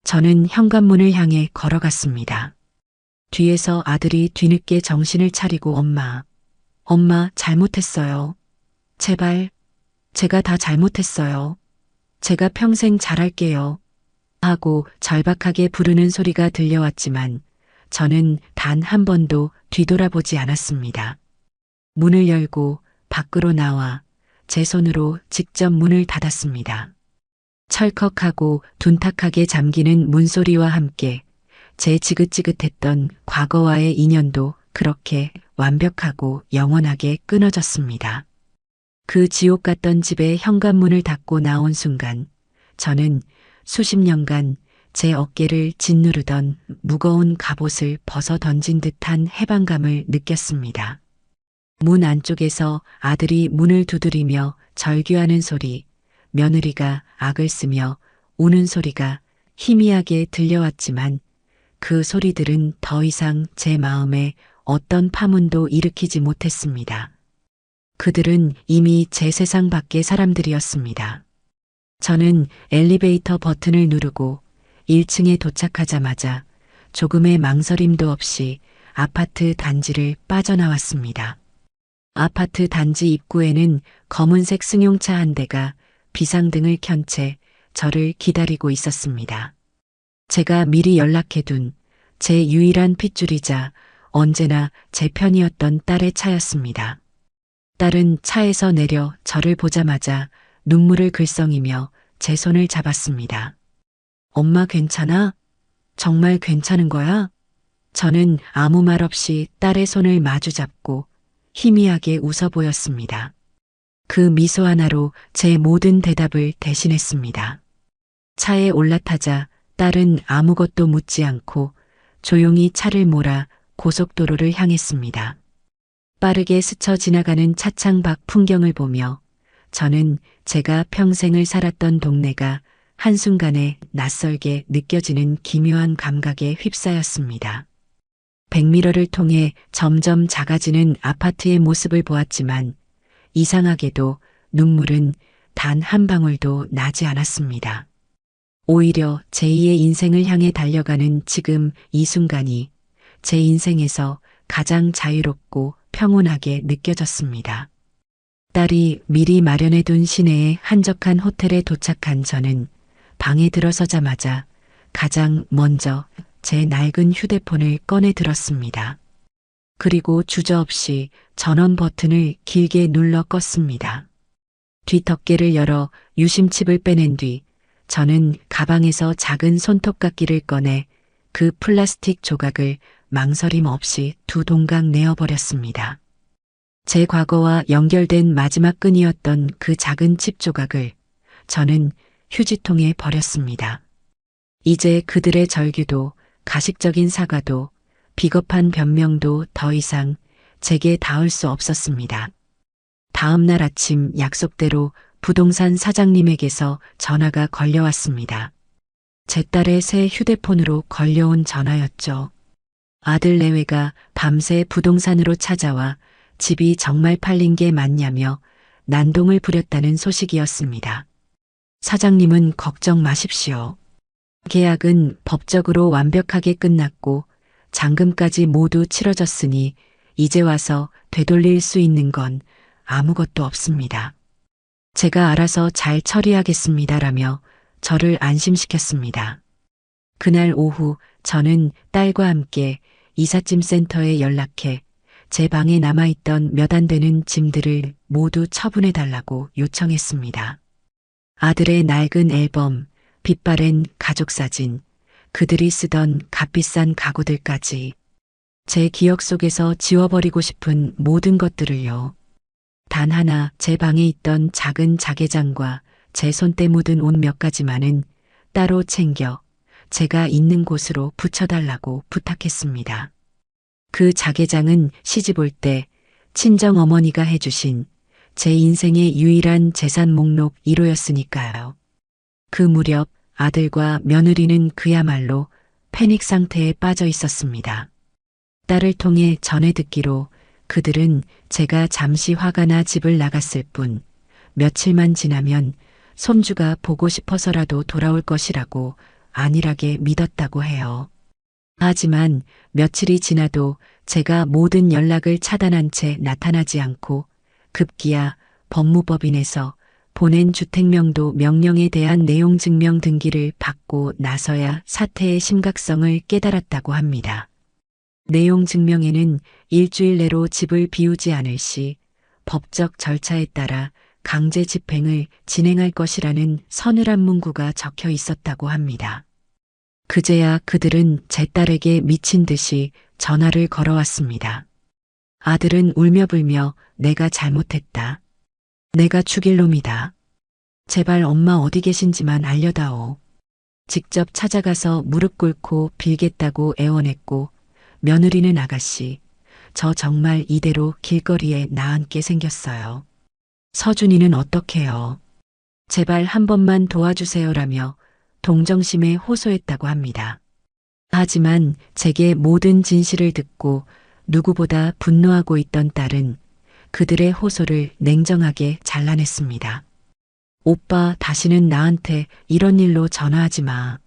저는 현관문을 향해 걸어갔습니다. 뒤에서 아들이 뒤늦게 정신을 차리고 엄마 잘못했어요. 제발, 제가 다 잘못했어요. 제가 평생 잘할게요. 하고 절박하게 부르는 소리가 들려왔지만 저는 단 한 번도 뒤돌아보지 않았습니다. 문을 열고 밖으로 나와 제 손으로 직접 문을 닫았습니다. 철컥하고 둔탁하게 잠기는 문소리와 함께 제 지긋지긋했던 과거와의 인연도 그렇게 완벽하고 영원하게 끊어졌습니다. 그 지옥 같던 집의 현관문을 닫고 나온 순간 저는 수십 년간 제 어깨를 짓누르던 무거운 갑옷을 벗어 던진 듯한 해방감을 느꼈습니다. 문 안쪽에서 아들이 문을 두드리며 절규하는 소리, 며느리가 악을 쓰며 우는 소리가 희미하게 들려왔지만 그 소리들은 더 이상 제 마음에 어떤 파문도 일으키지 못했습니다. 그들은 이미 제 세상 밖의 사람들이었습니다. 저는 엘리베이터 버튼을 누르고 1층에 도착하자마자 조금의 망설임도 없이 아파트 단지를 빠져나왔습니다. 아파트 단지 입구에는 검은색 승용차 한 대가 비상등을 켠 채 저를 기다리고 있었습니다. 제가 미리 연락해둔 제 유일한 핏줄이자 언제나 제 편이었던 딸의 차였습니다. 딸은 차에서 내려 저를 보자마자 눈물을 글썽이며 제 손을 잡았습니다. 엄마 괜찮아? 정말 괜찮은 거야? 저는 아무 말 없이 딸의 손을 마주 잡고 희미하게 웃어 보였습니다. 그 미소 하나로 제 모든 대답을 대신했습니다. 차에 올라타자 딸은 아무것도 묻지 않고 조용히 차를 몰아 고속도로를 향했습니다. 빠르게 스쳐 지나가는 차창 밖 풍경을 보며 저는 제가 평생을 살았던 동네가 한순간에 낯설게 느껴지는 기묘한 감각에 휩싸였습니다. 백미러를 통해 점점 작아지는 아파트의 모습을 보았지만 이상하게도 눈물은 단 한 방울도 나지 않았습니다. 오히려 제2의 인생을 향해 달려가는 지금 이 순간이 제 인생에서 가장 자유롭고 평온하게 느껴졌습니다. 딸이 미리 마련해둔 시내의 한적한 호텔에 도착한 저는 방에 들어서자마자 가장 먼저 제 낡은 휴대폰을 꺼내 들었습니다. 그리고 주저없이 전원 버튼을 길게 눌러 껐습니다. 뒷덮개를 열어 유심칩을 빼낸 뒤 저는 가방에서 작은 손톱깎이를 꺼내 그 플라스틱 조각을 망설임 없이 두 동강 내어버렸습니다. 제 과거와 연결된 마지막 끈이었던 그 작은 칩 조각을 저는 휴지통에 버렸습니다. 이제 그들의 절규도 가식적인 사과도 비겁한 변명도 더 이상 제게 닿을 수 없었습니다. 다음 날 아침 약속대로 부동산 사장님에게서 전화가 걸려왔습니다. 제 딸의 새 휴대폰으로 걸려온 전화였죠. 아들 내외가 밤새 부동산으로 찾아와 집이 정말 팔린 게 맞냐며 난동을 부렸다는 소식이었습니다. 사장님은 걱정 마십시오. 계약은 법적으로 완벽하게 끝났고 잔금까지 모두 치러졌으니 이제 와서 되돌릴 수 있는 건 아무것도 없습니다. 제가 알아서 잘 처리하겠습니다라며 저를 안심시켰습니다. 그날 오후 저는 딸과 함께 이삿짐 센터에 연락해 제 방에 남아있던 몇 안 되는 짐들을 모두 처분해달라고 요청했습니다. 아들의 낡은 앨범, 빛바랜 가족사진, 그들이 쓰던 값비싼 가구들까지 제 기억 속에서 지워버리고 싶은 모든 것들을요. 단 하나 제 방에 있던 작은 자개장과 제 손때 묻은 옷 몇 가지만은 따로 챙겨 제가 있는 곳으로 붙여달라고 부탁했습니다. 그 자개장은 시집 올 때 친정 어머니가 해주신 제 인생의 유일한 재산 목록 1호였으니까요. 그 무렵 아들과 며느리는 그야말로 패닉 상태에 빠져 있었습니다. 딸을 통해 전해 듣기로 그들은 제가 잠시 화가 나 집을 나갔을 뿐 며칠만 지나면 손주가 보고 싶어서라도 돌아올 것이라고 안일하게 믿었다고 해요. 하지만 며칠이 지나도 제가 모든 연락을 차단한 채 나타나지 않고 급기야 법무법인에서 보낸 주택명도 명령에 대한 내용 증명 등기를 받고 나서야 사태의 심각성을 깨달았다고 합니다. 내용 증명에는 일주일 내로 집을 비우지 않을 시 법적 절차에 따라 강제 집행을 진행할 것이라는 서늘한 문구가 적혀 있었다고 합니다. 그제야 그들은 제 딸에게 미친 듯이 전화를 걸어왔습니다. 아들은 울며 불며 내가 잘못했다. 내가 죽일 놈이다. 제발 엄마 어디 계신지만 알려다오. 직접 찾아가서 무릎 꿇고 빌겠다고 애원했고 며느리는 아가씨, 저 정말 이대로 길거리에 나앉게 생겼어요. 서준이는 어떡해요. 제발 한 번만 도와주세요라며 동정심에 호소했다고 합니다. 하지만 제게 모든 진실을 듣고 누구보다 분노하고 있던 딸은 그들의 호소를 냉정하게 잘라냈습니다. 오빠 다시는 나한테 이런 일로 전화하지 마.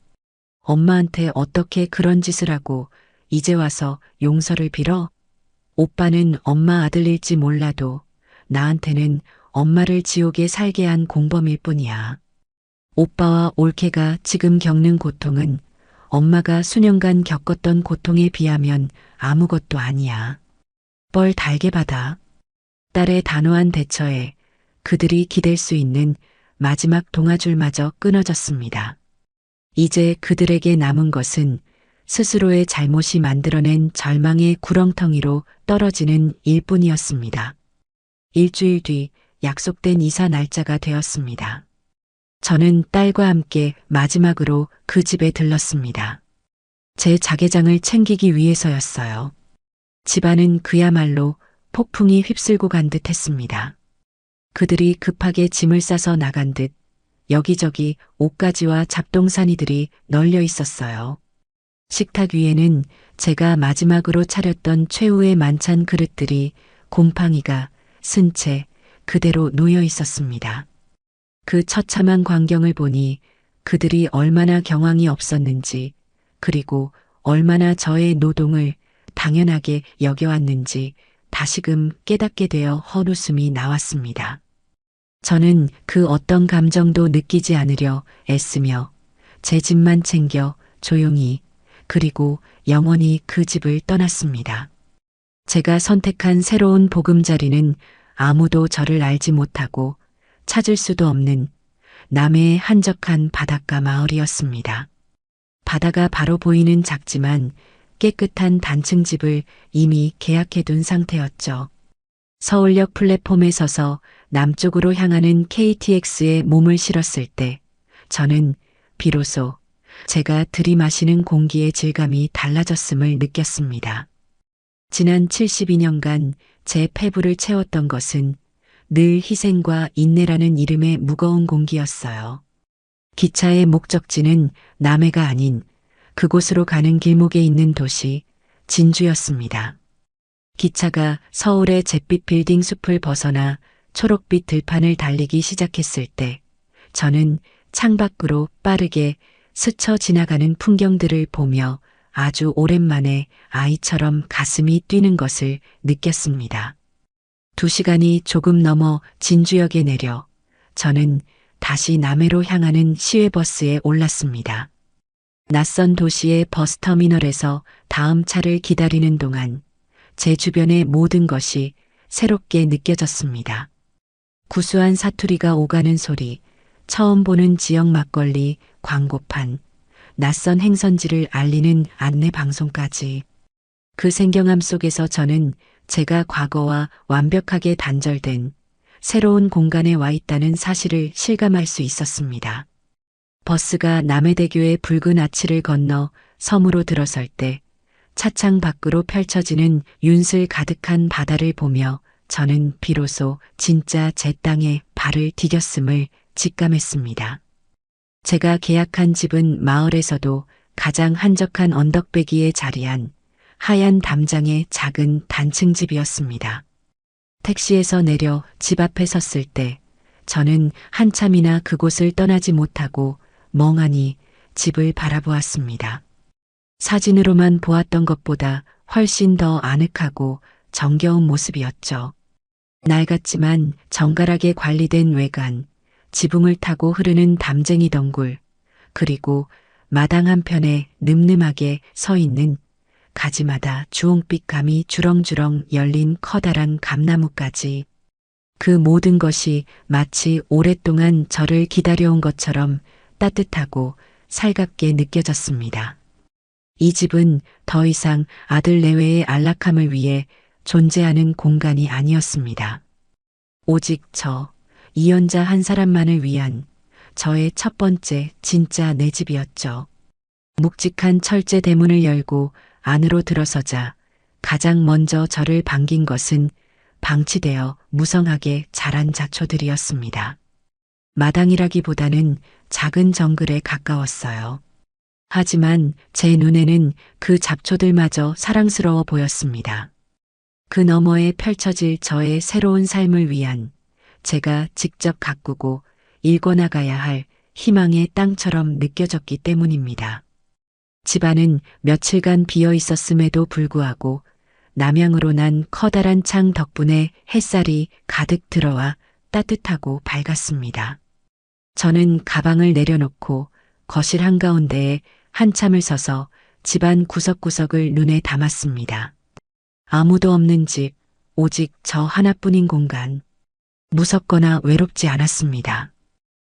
엄마한테 어떻게 그런 짓을 하고 이제 와서 용서를 빌어? 오빠는 엄마 아들일지 몰라도 나한테는 엄마를 지옥에 살게 한 공범일 뿐이야. 오빠와 올케가 지금 겪는 고통은 엄마가 수년간 겪었던 고통에 비하면 아무것도 아니야. 뻘 달게 받아. 딸의 단호한 대처에 그들이 기댈 수 있는 마지막 동아줄마저 끊어졌습니다. 이제 그들에게 남은 것은 스스로의 잘못이 만들어낸 절망의 구렁텅이로 떨어지는 일뿐이었습니다. 일주일 뒤 약속된 이사 날짜가 되었습니다. 저는 딸과 함께 마지막으로 그 집에 들렀습니다. 제 자개장을 챙기기 위해서였어요. 집안은 그야말로 폭풍이 휩쓸고 간 듯 했습니다. 그들이 급하게 짐을 싸서 나간 듯 여기저기 옷가지와 잡동사니들이 널려 있었어요. 식탁 위에는 제가 마지막으로 차렸던 최후의 만찬 그릇들이 곰팡이가 쓴 채 그대로 놓여 있었습니다. 그 처참한 광경을 보니 그들이 얼마나 경황이 없었는지 그리고 얼마나 저의 노동을 당연하게 여겨왔는지 다시금 깨닫게 되어 헛웃음이 나왔습니다. 저는 그 어떤 감정도 느끼지 않으려 애쓰며 제 집만 챙겨 조용히 그리고 영원히 그 집을 떠났습니다. 제가 선택한 새로운 보금자리는 아무도 저를 알지 못하고 찾을 수도 없는 남해의 한적한 바닷가 마을이었습니다. 바다가 바로 보이는 작지만 깨끗한 단층 집을 이미 계약해둔 상태였죠. 서울역 플랫폼에 서서 남쪽으로 향하는 KTX에 몸을 실었을 때 저는 비로소 제가 들이마시는 공기의 질감이 달라졌음을 느꼈습니다. 지난 72년간 제 폐부를 채웠던 것은 늘 희생과 인내라는 이름의 무거운 공기였어요. 기차의 목적지는 남해가 아닌 그곳으로 가는 길목에 있는 도시 진주였습니다. 기차가 서울의 잿빛 빌딩 숲을 벗어나 초록빛 들판을 달리기 시작했을 때 저는 창밖으로 빠르게 스쳐 지나가는 풍경들을 보며 아주 오랜만에 아이처럼 가슴이 뛰는 것을 느꼈습니다. 2시간이 조금 넘어 진주역에 내려 저는 다시 남해로 향하는 시외버스에 올랐습니다. 낯선 도시의 버스터미널에서 다음 차를 기다리는 동안 제 주변의 모든 것이 새롭게 느껴졌습니다. 구수한 사투리가 오가는 소리, 처음 보는 지역 막걸리, 광고판, 낯선 행선지를 알리는 안내 방송까지. 그 생경함 속에서 저는 제가 과거와 완벽하게 단절된 새로운 공간에 와 있다는 사실을 실감할 수 있었습니다. 버스가 남해대교의 붉은 아치를 건너 섬으로 들어설 때 차창 밖으로 펼쳐지는 윤슬 가득한 바다를 보며 저는 비로소 진짜 제 땅에 발을 디뎠음을 직감했습니다. 제가 계약한 집은 마을에서도 가장 한적한 언덕배기에 자리한 하얀 담장의 작은 단층 집이었습니다. 택시에서 내려 집 앞에 섰을 때 저는 한참이나 그곳을 떠나지 못하고 멍하니 집을 바라보았습니다. 사진으로만 보았던 것보다 훨씬 더 아늑하고 정겨운 모습이었죠. 낡았지만 정갈하게 관리된 외관, 지붕을 타고 흐르는 담쟁이 덩굴, 그리고 마당 한편에 늠름하게 서 있는 가지마다 주홍빛 감이 주렁주렁 열린 커다란 감나무까지, 그 모든 것이 마치 오랫동안 저를 기다려온 것처럼 따뜻하고 살갑게 느껴졌습니다. 이 집은 더 이상 아들 내외의 안락함을 위해 존재하는 공간이 아니었습니다. 오직 저, 이연자 한 사람만을 위한 저의 첫 번째 진짜 내 집이었죠. 묵직한 철제 대문을 열고 안으로 들어서자 가장 먼저 저를 반긴 것은 방치되어 무성하게 자란 잡초들이었습니다. 마당이라기보다는 작은 정글에 가까웠어요. 하지만 제 눈에는 그 잡초들마저 사랑스러워 보였습니다. 그 너머에 펼쳐질 저의 새로운 삶을 위한 제가 직접 가꾸고 일궈나가야 할 희망의 땅처럼 느껴졌기 때문입니다. 집안은 며칠간 비어 있었음에도 불구하고 남향으로 난 커다란 창 덕분에 햇살이 가득 들어와 따뜻하고 밝았습니다. 저는 가방을 내려놓고 거실 한가운데에 한참을 서서 집안 구석구석을 눈에 담았습니다. 아무도 없는 집, 오직 저 하나뿐인 공간. 무섭거나 외롭지 않았습니다.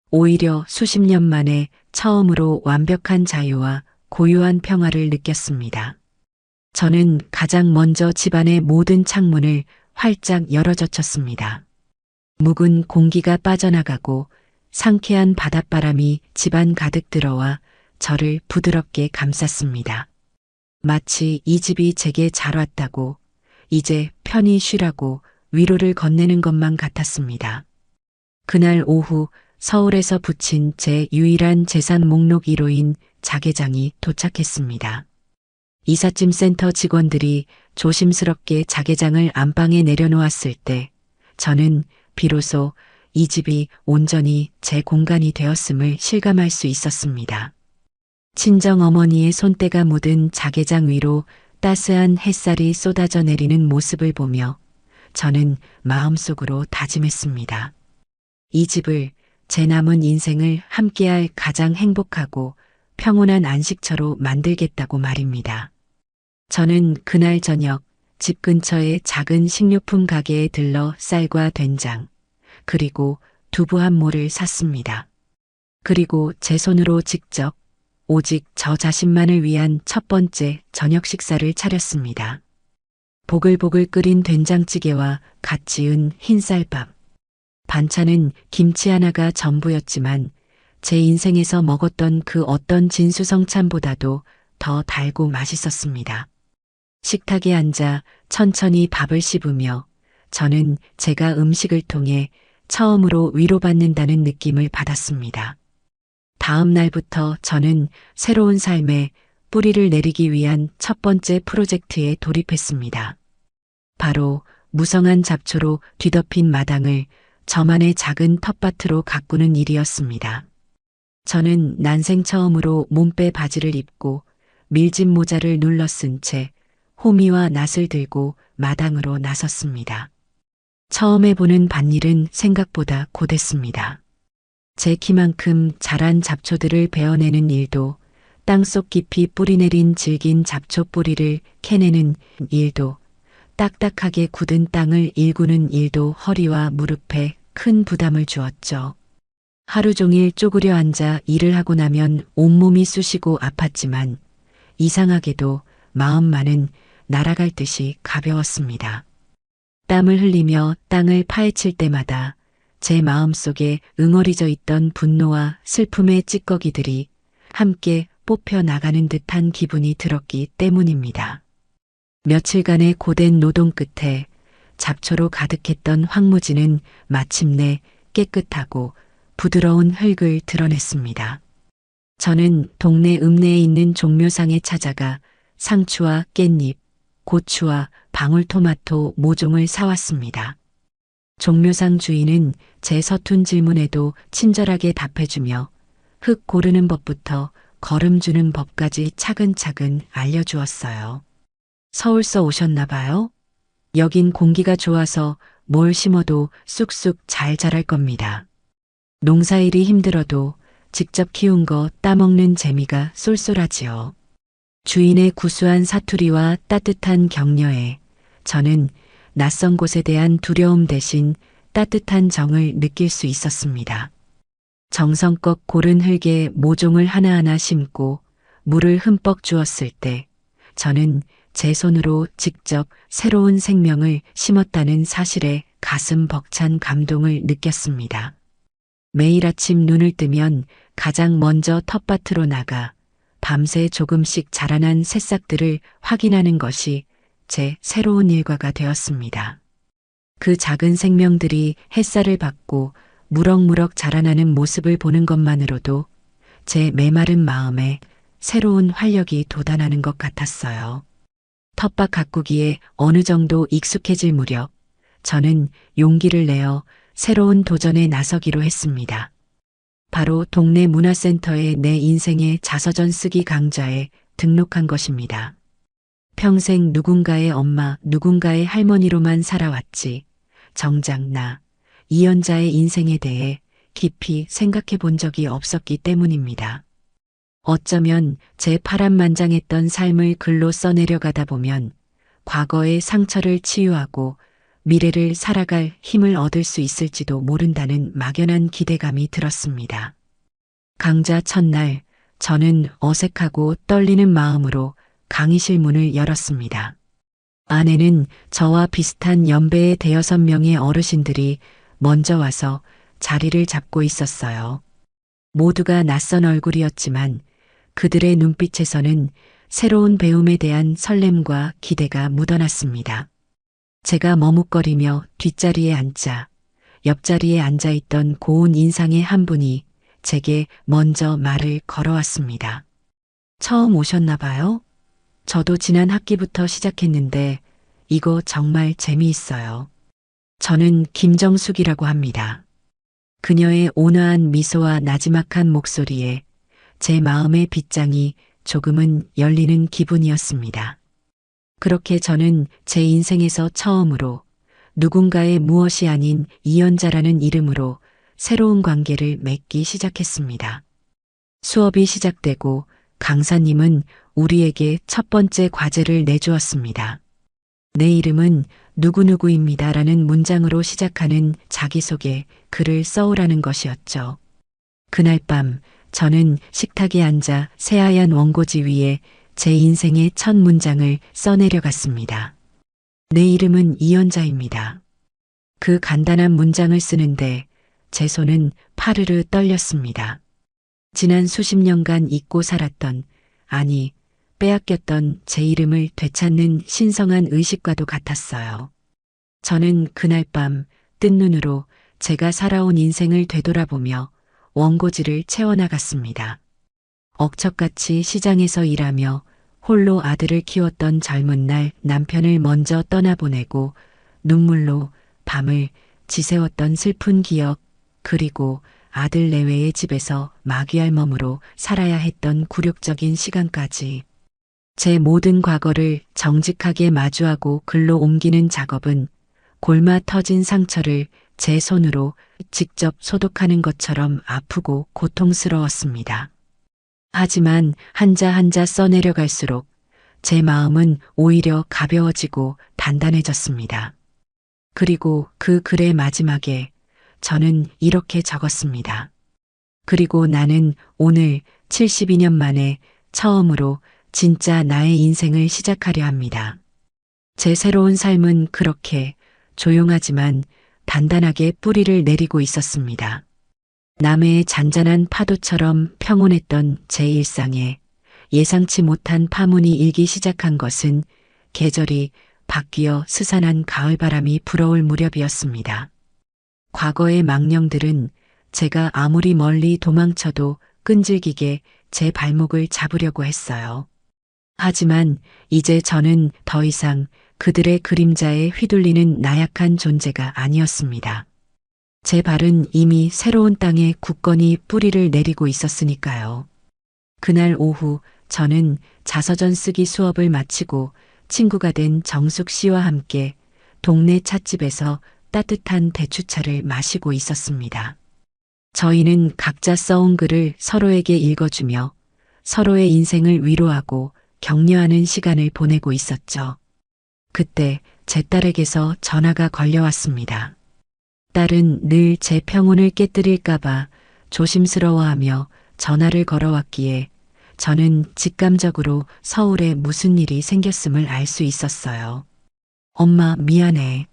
오히려 수십 년 만에 처음으로 완벽한 자유와 고요한 평화를 느꼈습니다. 저는 가장 먼저 집안의 모든 창문을 활짝 열어젖혔습니다. 묵은 공기가 빠져나가고 상쾌한 바닷바람이 집안 가득 들어와 저를 부드럽게 감쌌습니다. 마치 이 집이 제게 잘 왔다고, 이제 편히 쉬라고 위로를 건네는 것만 같았습니다. 그날 오후 서울에서 붙인 제 유일한 재산 목록 1호인 자개장이 도착했습니다. 이삿짐 센터 직원들이 조심스럽게 자개장을 안방에 내려놓았을 때 저는 비로소 이 집이 온전히 제 공간이 되었음을 실감할 수 있었습니다. 친정어머니의 손때가 묻은 자개장 위로 따스한 햇살이 쏟아져 내리는 모습을 보며 저는 마음속으로 다짐했습니다. 이 집을 제 남은 인생을 함께할 가장 행복하고 평온한 안식처로 만들겠다고 말입니다. 저는 그날 저녁 집 근처의 작은 식료품 가게에 들러 쌀과 된장, 그리고 두부 한 모를 샀습니다. 그리고 제 손으로 직접 오직 저 자신만을 위한 첫 번째 저녁 식사를 차렸습니다. 보글보글 끓인 된장찌개와 갓 지은 흰쌀밥. 반찬은 김치 하나가 전부였지만 제 인생에서 먹었던 그 어떤 진수성찬보다도 더 달고 맛있었습니다. 식탁에 앉아 천천히 밥을 씹으며 저는 제가 음식을 통해 처음으로 위로받는다는 느낌을 받았습니다. 다음 날부터 저는 새로운 삶에 뿌리를 내리기 위한 첫 번째 프로젝트에 돌입했습니다. 바로 무성한 잡초로 뒤덮인 마당을 저만의 작은 텃밭으로 가꾸는 일이었습니다. 저는 난생 처음으로 몸빼 바지를 입고 밀짚 모자를 눌러 쓴 채 호미와 낫을 들고 마당으로 나섰습니다. 처음 해보는 밭일은 생각보다 고됐습니다. 제 키만큼 자란 잡초들을 베어내는 일도, 땅속 깊이 뿌리내린 질긴 잡초 뿌리를 캐내는 일도, 딱딱하게 굳은 땅을 일구는 일도 허리와 무릎에 큰 부담을 주었죠. 하루 종일 쪼그려 앉아 일을 하고 나면 온몸이 쑤시고 아팠지만 이상하게도 마음만은 날아갈 듯이 가벼웠습니다. 땀을 흘리며 땅을 파헤칠 때마다 제 마음속에 응어리져 있던 분노와 슬픔의 찌꺼기들이 함께 뽑혀 나가는 듯한 기분이 들었기 때문입니다. 며칠간의 고된 노동 끝에 잡초로 가득했던 황무지는 마침내 깨끗하고 부드러운 흙을 드러냈습니다. 저는 동네 읍내에 있는 종묘상에 찾아가 상추와 깻잎, 고추와 방울토마토 모종을 사왔습니다. 종묘상 주인은 제 서툰 질문에도 친절하게 답해주며 흙 고르는 법부터 거름 주는 법까지 차근차근 알려주었어요. 서울서 오셨나 봐요? 여긴 공기가 좋아서 뭘 심어도 쑥쑥 잘 자랄 겁니다. 농사일이 힘들어도 직접 키운 거 따먹는 재미가 쏠쏠하지요. 주인의 구수한 사투리와 따뜻한 격려에 저는 낯선 곳에 대한 두려움 대신 따뜻한 정을 느낄 수 있었습니다. 정성껏 고른 흙에 모종을 하나하나 심고 물을 흠뻑 주었을 때 저는 제 손으로 직접 새로운 생명을 심었다는 사실에 가슴 벅찬 감동을 느꼈습니다. 매일 아침 눈을 뜨면 가장 먼저 텃밭으로 나가 밤새 조금씩 자라난 새싹들을 확인하는 것이 제 새로운 일과가 되었습니다. 그 작은 생명들이 햇살을 받고 무럭무럭 자라나는 모습을 보는 것만으로도 제 메마른 마음에 새로운 활력이 돋아나는 것 같았어요. 텃밭 가꾸기에 어느 정도 익숙해질 무렵 저는 용기를 내어 새로운 도전에 나서기로 했습니다. 바로 동네 문화센터에 내 인생의 자서전 쓰기 강좌에 등록한 것입니다. 평생 누군가의 엄마, 누군가의 할머니로만 살아왔지. 정작 나, 이연자의 인생에 대해 깊이 생각해 본 적이 없었기 때문입니다. 어쩌면 제 파란만장했던 삶을 글로 써내려가다 보면 과거의 상처를 치유하고 미래를 살아갈 힘을 얻을 수 있을지도 모른다는 막연한 기대감이 들었습니다. 강좌 첫날 저는 어색하고 떨리는 마음으로 강의실 문을 열었습니다. 안에는 저와 비슷한 연배의 대여섯 명의 어르신들이 먼저 와서 자리를 잡고 있었어요. 모두가 낯선 얼굴이었지만 그들의 눈빛에서는 새로운 배움에 대한 설렘과 기대가 묻어났습니다. 제가 머뭇거리며 뒷자리에 앉자 옆자리에 앉아있던 고운 인상의 한 분이 제게 먼저 말을 걸어왔습니다. 처음 오셨나 봐요? 저도 지난 학기부터 시작했는데 이거 정말 재미있어요. 저는 김정숙이라고 합니다. 그녀의 온화한 미소와 나지막한 목소리에 제 마음의 빗장이 조금은 열리는 기분이었습니다. 그렇게 저는 제 인생에서 처음으로 누군가의 무엇이 아닌 이연자라는 이름으로 새로운 관계를 맺기 시작했습니다. 수업이 시작되고 강사님은 우리에게 첫 번째 과제를 내주었습니다. 내 이름은 누구누구입니다 라는 문장으로 시작하는 자기소개 글을 써오라는 것이었죠. 그날 밤 저는 식탁에 앉아 새하얀 원고지 위에 제 인생의 첫 문장을 써내려갔습니다. 내 이름은 이연자입니다. 그 간단한 문장을 쓰는데 제 손은 파르르 떨렸습니다. 지난 수십 년간 잊고 살았던, 아니, 빼앗겼던 제 이름을 되찾는 신성한 의식과도 같았어요. 저는 그날 밤 뜬 눈으로 제가 살아온 인생을 되돌아보며 원고지를 채워나갔습니다. 억척같이 시장에서 일하며 홀로 아들을 키웠던 젊은 날 남편을 먼저 떠나보내고 눈물로 밤을 지새웠던 슬픈 기억, 그리고 아들 내외의 집에서 마귀알몸으로 살아야 했던 굴욕적인 시간까지 제 모든 과거를 정직하게 마주하고 글로 옮기는 작업은 골마 터진 상처를 제 손으로 직접 소독하는 것처럼 아프고 고통스러웠습니다. 하지만 한자 한자 써내려갈수록 제 마음은 오히려 가벼워지고 단단해졌습니다. 그리고 그 글의 마지막에 저는 이렇게 적었습니다. 그리고 나는 오늘 72년 만에 처음으로 진짜 나의 인생을 시작하려 합니다. 제 새로운 삶은 그렇게 조용하지만 단단하게 뿌리를 내리고 있었습니다. 남해의 잔잔한 파도처럼 평온했던 제 일상에 예상치 못한 파문이 일기 시작한 것은 계절이 바뀌어 스산한 가을바람이 불어올 무렵이었습니다. 과거의 망령들은 제가 아무리 멀리 도망쳐도 끈질기게 제 발목을 잡으려고 했어요. 하지만 이제 저는 더 이상 그들의 그림자에 휘둘리는 나약한 존재가 아니었습니다. 제 발은 이미 새로운 땅에 굳건히 뿌리를 내리고 있었으니까요. 그날 오후 저는 자서전 쓰기 수업을 마치고 친구가 된 정숙 씨와 함께 동네 찻집에서 따뜻한 대추차를 마시고 있었습니다. 저희는 각자 써온 글을 서로에게 읽어주며 서로의 인생을 위로하고 격려하는 시간을 보내고 있었죠. 그때 제 딸에게서 전화가 걸려왔습니다. 딸은 늘 제 평온을 깨뜨릴까봐 조심스러워하며 전화를 걸어왔기에 저는 직감적으로 서울에 무슨 일이 생겼음을 알 수 있었어요. 엄마, 미안해.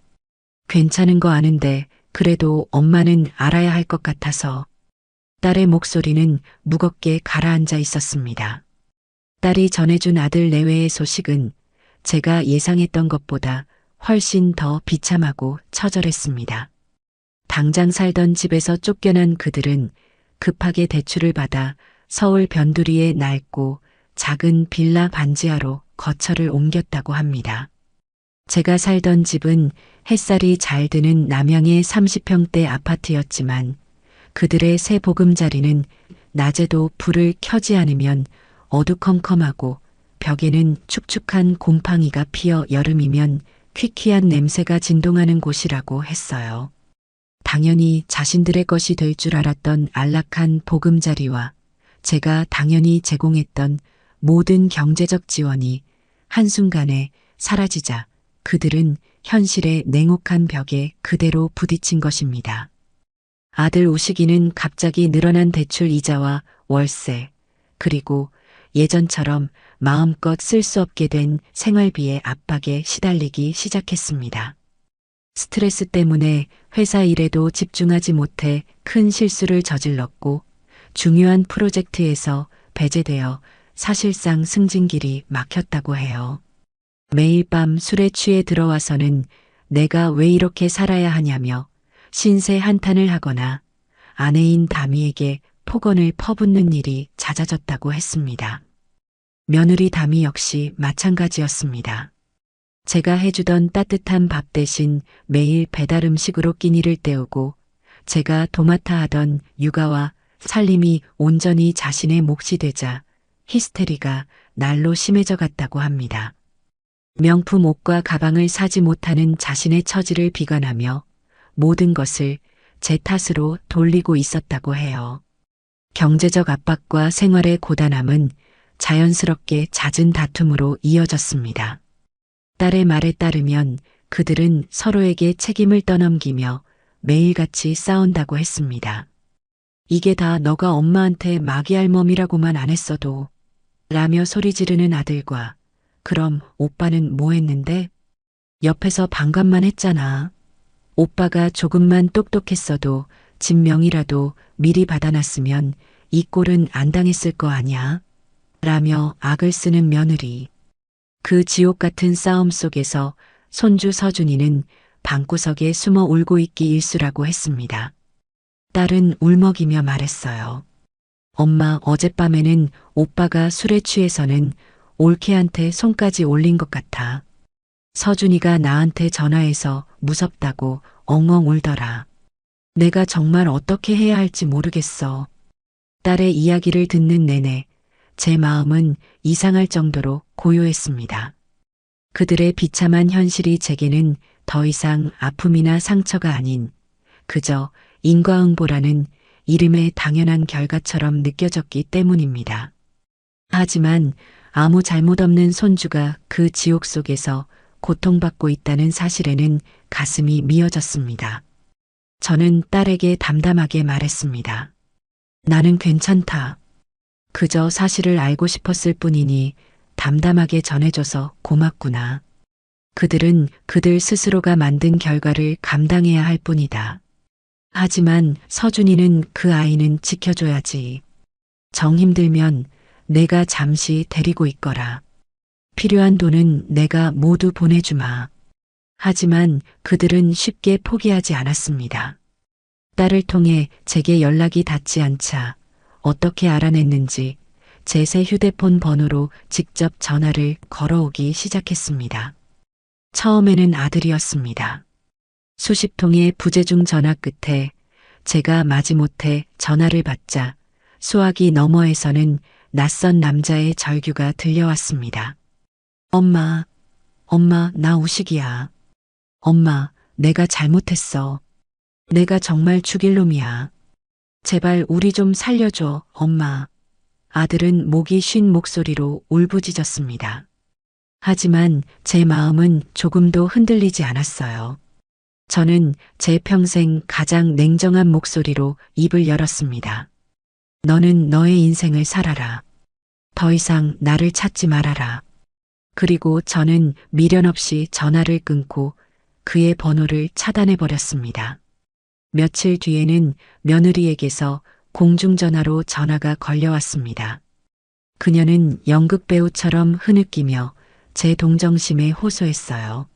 괜찮은 거 아는데 그래도 엄마는 알아야 할 것 같아서. 딸의 목소리는 무겁게 가라앉아 있었습니다. 딸이 전해준 아들 내외의 소식은 제가 예상했던 것보다 훨씬 더 비참하고 처절했습니다. 당장 살던 집에서 쫓겨난 그들은 급하게 대출을 받아 서울 변두리의 낡고 작은 빌라 반지하로 거처를 옮겼다고 합니다. 제가 살던 집은 햇살이 잘 드는 남향의 30평대 아파트였지만 그들의 새 보금자리는 낮에도 불을 켜지 않으면 어두컴컴하고 벽에는 축축한 곰팡이가 피어 여름이면 퀴퀴한 냄새가 진동하는 곳이라고 했어요. 당연히 자신들의 것이 될 줄 알았던 안락한 보금자리와 제가 당연히 제공했던 모든 경제적 지원이 한순간에 사라지자 그들은 현실의 냉혹한 벽에 그대로 부딪힌 것입니다. 아들 우식이는 갑자기 늘어난 대출 이자와 월세, 그리고 예전처럼 마음껏 쓸 수 없게 된 생활비의 압박에 시달리기 시작했습니다. 스트레스 때문에 회사 일에도 집중하지 못해 큰 실수를 저질렀고 중요한 프로젝트에서 배제되어 사실상 승진길이 막혔다고 해요. 매일 밤 술에 취해 들어와서는 내가 왜 이렇게 살아야 하냐며 신세 한탄을 하거나 아내인 다미에게 폭언을 퍼붓는 일이 잦아졌다고 했습니다. 며느리 다미 역시 마찬가지였습니다. 제가 해주던 따뜻한 밥 대신 매일 배달 음식으로 끼니를 때우고 제가 도맡아 하던 육아와 살림이 온전히 자신의 몫이 되자 히스테리가 날로 심해져 갔다고 합니다. 명품 옷과 가방을 사지 못하는 자신의 처지를 비관하며 모든 것을 제 탓으로 돌리고 있었다고 해요. 경제적 압박과 생활의 고단함은 자연스럽게 잦은 다툼으로 이어졌습니다. 딸의 말에 따르면 그들은 서로에게 책임을 떠넘기며 매일같이 싸운다고 했습니다. 이게 다 너가 엄마한테 마귀알몸이라고만 안 했어도 라며 소리 지르는 아들과 그럼 오빠는 뭐 했는데? 옆에서 반감만 했잖아. 오빠가 조금만 똑똑했어도 집 명이라도 미리 받아놨으면 이 꼴은 안 당했을 거 아냐? 라며 악을 쓰는 며느리. 그 지옥 같은 싸움 속에서 손주 서준이는 방구석에 숨어 울고 있기 일쑤라고 했습니다. 딸은 울먹이며 말했어요. 엄마, 어젯밤에는 오빠가 술에 취해서는 올케한테 손까지 올린 것 같아. 서준이가 나한테 전화해서 무섭다고 엉엉 울더라. 내가 정말 어떻게 해야 할지 모르겠어. 딸의 이야기를 듣는 내내 제 마음은 이상할 정도로 고요했습니다. 그들의 비참한 현실이 제게는 더 이상 아픔이나 상처가 아닌 그저 인과응보라는 이름의 당연한 결과처럼 느껴졌기 때문입니다. 하지만 아무 잘못 없는 손주가 그 지옥 속에서 고통받고 있다는 사실에는 가슴이 미어졌습니다. 저는 딸에게 담담하게 말했습니다. 나는 괜찮다. 그저 사실을 알고 싶었을 뿐이니 담담하게 전해줘서 고맙구나. 그들은 그들 스스로가 만든 결과를 감당해야 할 뿐이다. 하지만 서준이는 그 아이는 지켜줘야지. 정 힘들면 내가 잠시 데리고 있거라. 필요한 돈은 내가 모두 보내주마. 하지만 그들은 쉽게 포기하지 않았습니다. 딸을 통해 제게 연락이 닿지 않자 어떻게 알아냈는지 제 새 휴대폰 번호로 직접 전화를 걸어오기 시작했습니다. 처음에는 아들이었습니다. 수십 통의 부재중 전화 끝에 제가 마지못해 전화를 받자 수화기 너머에서는 낯선 남자의 절규가 들려왔습니다. 엄마, 엄마, 나 우식이야. 엄마, 내가 잘못했어. 내가 정말 죽일 놈이야. 제발 우리 좀 살려줘, 엄마. 아들은 목이 쉰 목소리로 울부짖었습니다. 하지만 제 마음은 조금도 흔들리지 않았어요. 저는 제 평생 가장 냉정한 목소리로 입을 열었습니다. 너는 너의 인생을 살아라. 더 이상 나를 찾지 말아라. 그리고 저는 미련 없이 전화를 끊고 그의 번호를 차단해버렸습니다. 며칠 뒤에는 며느리에게서 공중전화로 전화가 걸려왔습니다. 그녀는 연극배우처럼 흐느끼며 제 동정심에 호소했어요.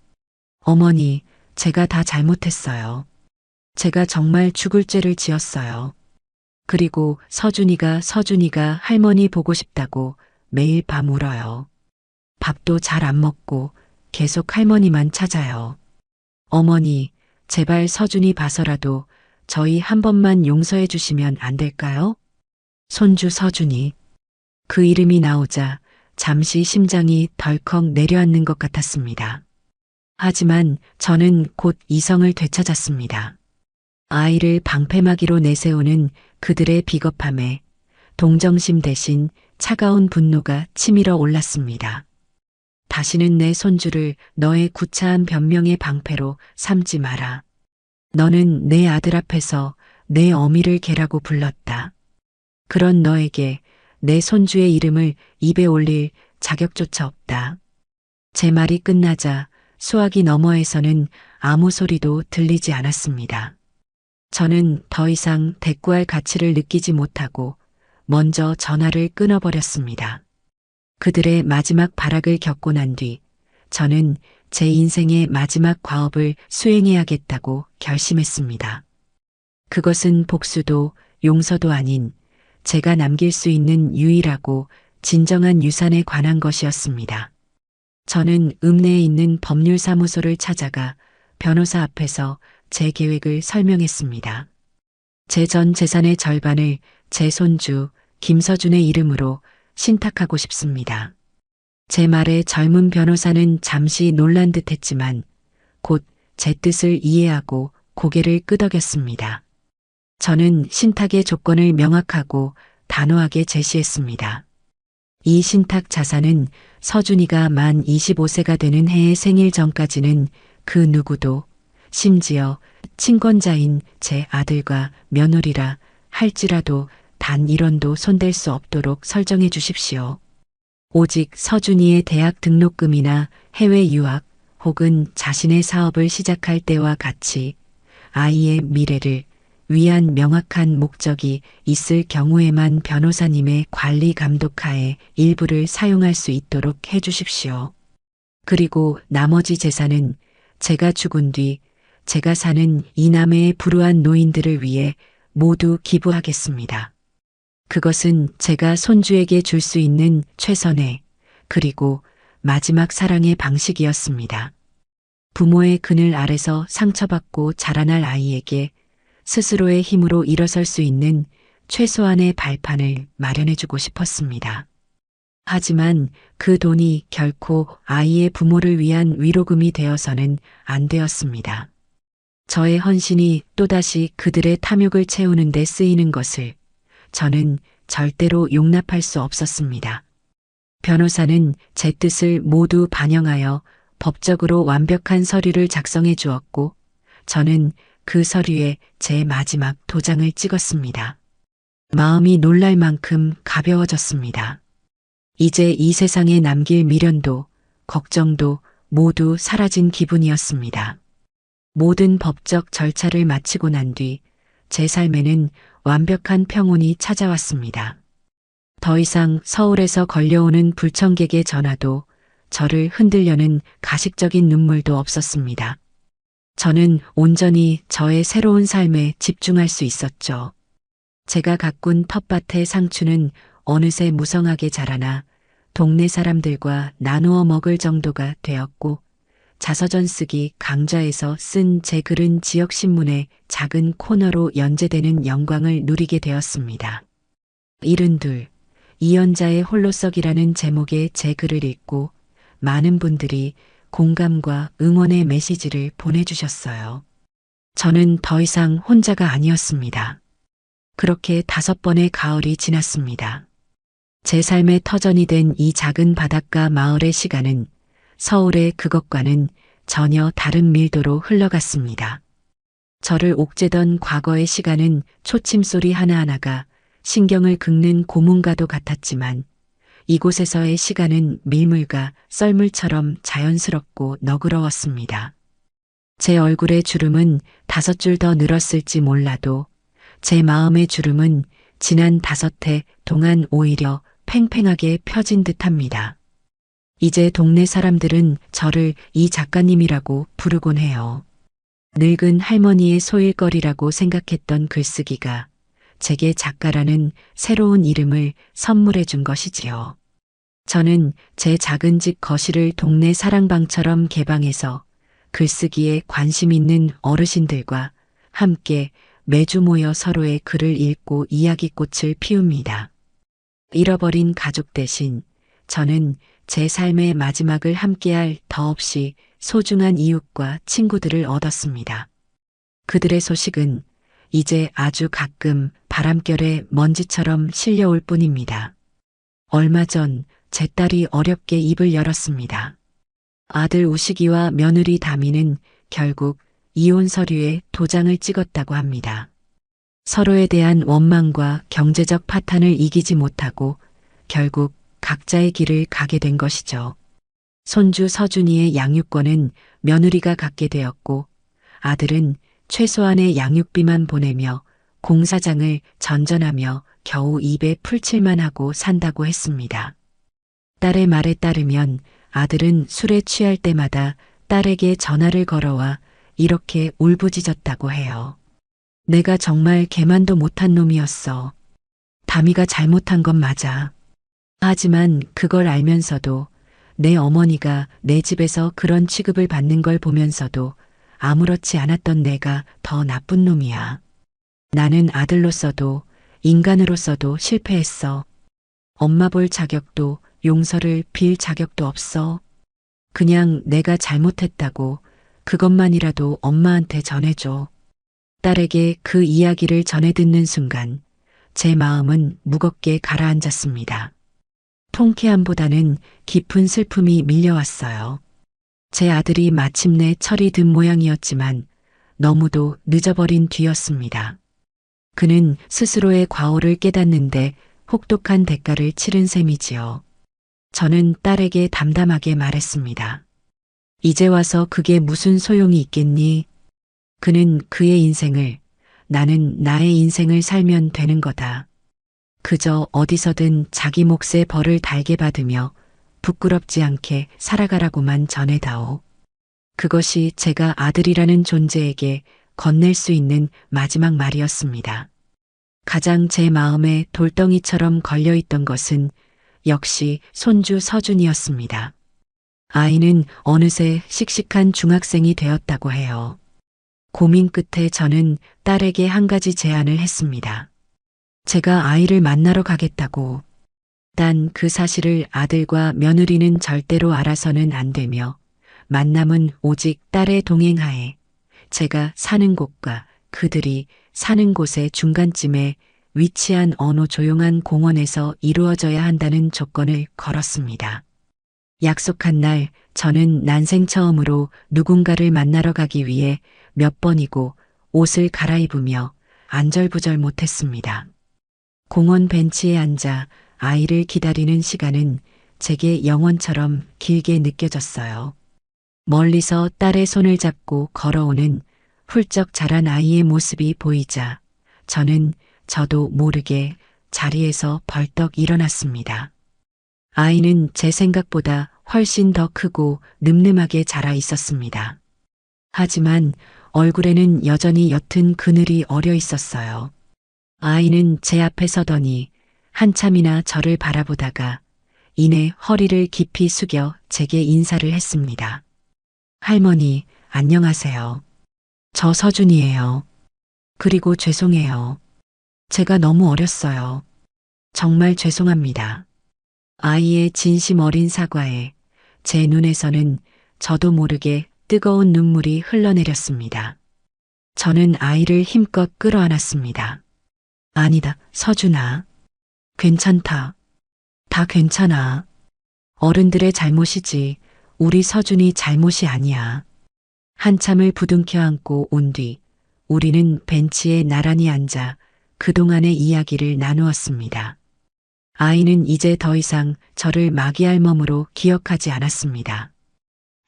어머니, 제가 다 잘못했어요. 제가 정말 죽을 죄를 지었어요. 그리고 서준이가 할머니 보고 싶다고 매일 밤 울어요. 밥도 잘 안 먹고 계속 할머니만 찾아요. 어머니, 제발 서준이 봐서라도 저희 한 번만 용서해 주시면 안 될까요? 손주 서준이. 그 이름이 나오자 잠시 심장이 덜컥 내려앉는 것 같았습니다. 하지만 저는 곧 이성을 되찾았습니다. 아이를 방패막이로 내세우는 그들의 비겁함에 동정심 대신 차가운 분노가 치밀어 올랐습니다. 다시는 내 손주를 너의 구차한 변명의 방패로 삼지 마라. 너는 내 아들 앞에서 내 어미를 개라고 불렀다. 그런 너에게 내 손주의 이름을 입에 올릴 자격조차 없다. 제 말이 끝나자 수화기 너머에서는 아무 소리도 들리지 않았습니다. 저는 더 이상 대꾸할 가치를 느끼지 못하고 먼저 전화를 끊어버렸습니다. 그들의 마지막 발악을 겪고 난 뒤 저는 제 인생의 마지막 과업을 수행해야겠다고 결심했습니다. 그것은 복수도 용서도 아닌 제가 남길 수 있는 유일하고 진정한 유산에 관한 것이었습니다. 저는 읍내에 있는 법률사무소를 찾아가 변호사 앞에서 제 계획을 설명했습니다. 제 전 재산의 절반을 제 손주 김서준의 이름으로 신탁하고 싶습니다. 제 말에 젊은 변호사는 잠시 놀란 듯 했지만 곧 제 뜻을 이해하고 고개를 끄덕였습니다. 저는 신탁의 조건을 명확하고 단호하게 제시했습니다. 이 신탁 자산은 서준이가 만 25세가 되는 해의 생일 전까지는 그 누구도 심지어 친권자인 제 아들과 며느리라 할지라도 단 1원도 손댈 수 없도록 설정해 주십시오. 오직 서준이의 대학 등록금이나 해외 유학 혹은 자신의 사업을 시작할 때와 같이 아이의 미래를 위한 명확한 목적이 있을 경우에만 변호사님의 관리 감독하에 일부를 사용할 수 있도록 해 주십시오. 그리고 나머지 재산은 제가 죽은 뒤 제가 사는 이남해의 불우한 노인들을 위해 모두 기부하겠습니다. 그것은 제가 손주에게 줄 수 있는 최선의 그리고 마지막 사랑의 방식이었습니다. 부모의 그늘 아래서 상처받고 자라날 아이에게 스스로의 힘으로 일어설 수 있는 최소한의 발판을 마련해주고 싶었습니다. 하지만 그 돈이 결코 아이의 부모를 위한 위로금이 되어서는 안 되었습니다. 저의 헌신이 또다시 그들의 탐욕을 채우는 데 쓰이는 것을 저는 절대로 용납할 수 없었습니다. 변호사는 제 뜻을 모두 반영하여 법적으로 완벽한 서류를 작성해 주었고 저는 그 서류에 제 마지막 도장을 찍었습니다. 마음이 놀랄 만큼 가벼워졌습니다. 이제 이 세상에 남길 미련도 걱정도 모두 사라진 기분이었습니다. 모든 법적 절차를 마치고 난 뒤 제 삶에는 완벽한 평온이 찾아왔습니다. 더 이상 서울에서 걸려오는 불청객의 전화도 저를 흔들려는 가식적인 눈물도 없었습니다. 저는 온전히 저의 새로운 삶에 집중할 수 있었죠. 제가 가꾼 텃밭의 상추는 어느새 무성하게 자라나 동네 사람들과 나누어 먹을 정도가 되었고, 자서전 쓰기 강좌에서 쓴 제 글은 지역신문의 작은 코너로 연재되는 영광을 누리게 되었습니다. 72. 이연자의 홀로썩이라는 제목의 제 글을 읽고 많은 분들이 공감과 응원의 메시지를 보내주셨어요. 저는 더 이상 혼자가 아니었습니다. 그렇게 5번의 가을이 지났습니다. 제 삶의 터전이 된 이 작은 바닷가 마을의 시간은 서울의 그것과는 전혀 다른 밀도로 흘러갔습니다. 저를 옥죄던 과거의 시간은 초침소리 하나하나가 신경을 긁는 고문과도 같았지만, 이곳에서의 시간은 밀물과 썰물처럼 자연스럽고 너그러웠습니다. 제 얼굴의 주름은 5줄 더 늘었을지 몰라도 제 마음의 주름은 지난 5해 동안 오히려 팽팽하게 펴진 듯합니다. 이제 동네 사람들은 저를 이 작가님이라고 부르곤 해요. 늙은 할머니의 소일거리라고 생각했던 글쓰기가 제게 작가라는 새로운 이름을 선물해 준 것이지요. 저는 제 작은 집 거실을 동네 사랑방처럼 개방해서 글쓰기에 관심 있는 어르신들과 함께 매주 모여 서로의 글을 읽고 이야기꽃을 피웁니다. 잃어버린 가족 대신 저는 제 삶의 마지막을 함께할 더없이 소중한 이웃과 친구들을 얻었습니다. 그들의 소식은 이제 아주 가끔 바람결에 먼지처럼 실려올 뿐입니다. 얼마 전 제 딸이 어렵게 입을 열었습니다. 아들 우식이와 며느리 다미는 결국 이혼 서류에 도장을 찍었다고 합니다. 서로에 대한 원망과 경제적 파탄을 이기지 못하고 결국 각자의 길을 가게 된 것이죠. 손주 서준이의 양육권은 며느리가 갖게 되었고, 아들은 최소한의 양육비만 보내며 공사장을 전전하며 겨우 입에 풀칠만 하고 산다고 했습니다. 딸의 말에 따르면 아들은 술에 취할 때마다 딸에게 전화를 걸어와 이렇게 울부짖었다고 해요. 내가 정말 개만도 못한 놈이었어. 다미가 잘못한 건 맞아. 하지만 그걸 알면서도 내 어머니가 내 집에서 그런 취급을 받는 걸 보면서도 아무렇지 않았던 내가 더 나쁜 놈이야. 나는 아들로서도 인간으로서도 실패했어. 엄마 볼 자격도 용서를 빌 자격도 없어. 그냥 내가 잘못했다고 그것만이라도 엄마한테 전해줘. 딸에게 그 이야기를 전해 듣는 순간 제 마음은 무겁게 가라앉았습니다. 통쾌함보다는 깊은 슬픔이 밀려왔어요. 제 아들이 마침내 철이 든 모양이었지만 너무도 늦어버린 뒤였습니다. 그는 스스로의 과오를 깨닫는데 혹독한 대가를 치른 셈이지요. 저는 딸에게 담담하게 말했습니다. 이제 와서 그게 무슨 소용이 있겠니? 그는 그의 인생을, 나는 나의 인생을 살면 되는 거다. 그저 어디서든 자기 몫의 벌을 달게 받으며 부끄럽지 않게 살아가라고만 전해다오. 그것이 제가 아들이라는 존재에게 건넬 수 있는 마지막 말이었습니다. 가장 제 마음에 돌덩이처럼 걸려있던 것은 역시 손주 서준이었습니다. 아이는 어느새 씩씩한 중학생이 되었다고 해요. 고민 끝에 저는 딸에게 한 가지 제안을 했습니다. 제가 아이를 만나러 가겠다고. 단 그 사실을 아들과 며느리는 절대로 알아서는 안 되며, 만남은 오직 딸의 동행하에 제가 사는 곳과 그들이 사는 곳의 중간쯤에 위치한 어느 조용한 공원에서 이루어져야 한다는 조건을 걸었습니다. 약속한 날 저는 난생 처음으로 누군가를 만나러 가기 위해 몇 번이고 옷을 갈아입으며 안절부절 못했습니다. 공원 벤치에 앉아 아이를 기다리는 시간은 제게 영원처럼 길게 느껴졌어요. 멀리서 딸의 손을 잡고 걸어오는 훌쩍 자란 아이의 모습이 보이자 저도 모르게 자리에서 벌떡 일어났습니다. 아이는 제 생각보다 훨씬 더 크고 늠름하게 자라 있었습니다. 하지만 얼굴에는 여전히 옅은 그늘이 어려 있었어요. 아이는 제 앞에 서더니 한참이나 저를 바라보다가 이내 허리를 깊이 숙여 제게 인사를 했습니다. 할머니, 안녕하세요. 저 서준이에요. 그리고 죄송해요. 제가 너무 어렸어요. 정말 죄송합니다. 아이의 진심 어린 사과에 제 눈에서는 저도 모르게 뜨거운 눈물이 흘러내렸습니다. 저는 아이를 힘껏 끌어안았습니다. 아니다, 서준아. 괜찮다. 다 괜찮아. 어른들의 잘못이지 우리 서준이 잘못이 아니야. 한참을 부둥켜 안고 온 뒤 우리는 벤치에 나란히 앉아 그동안의 이야기를 나누었습니다. 아이는 이제 더 이상 저를 마귀 알몸으로 기억하지 않았습니다.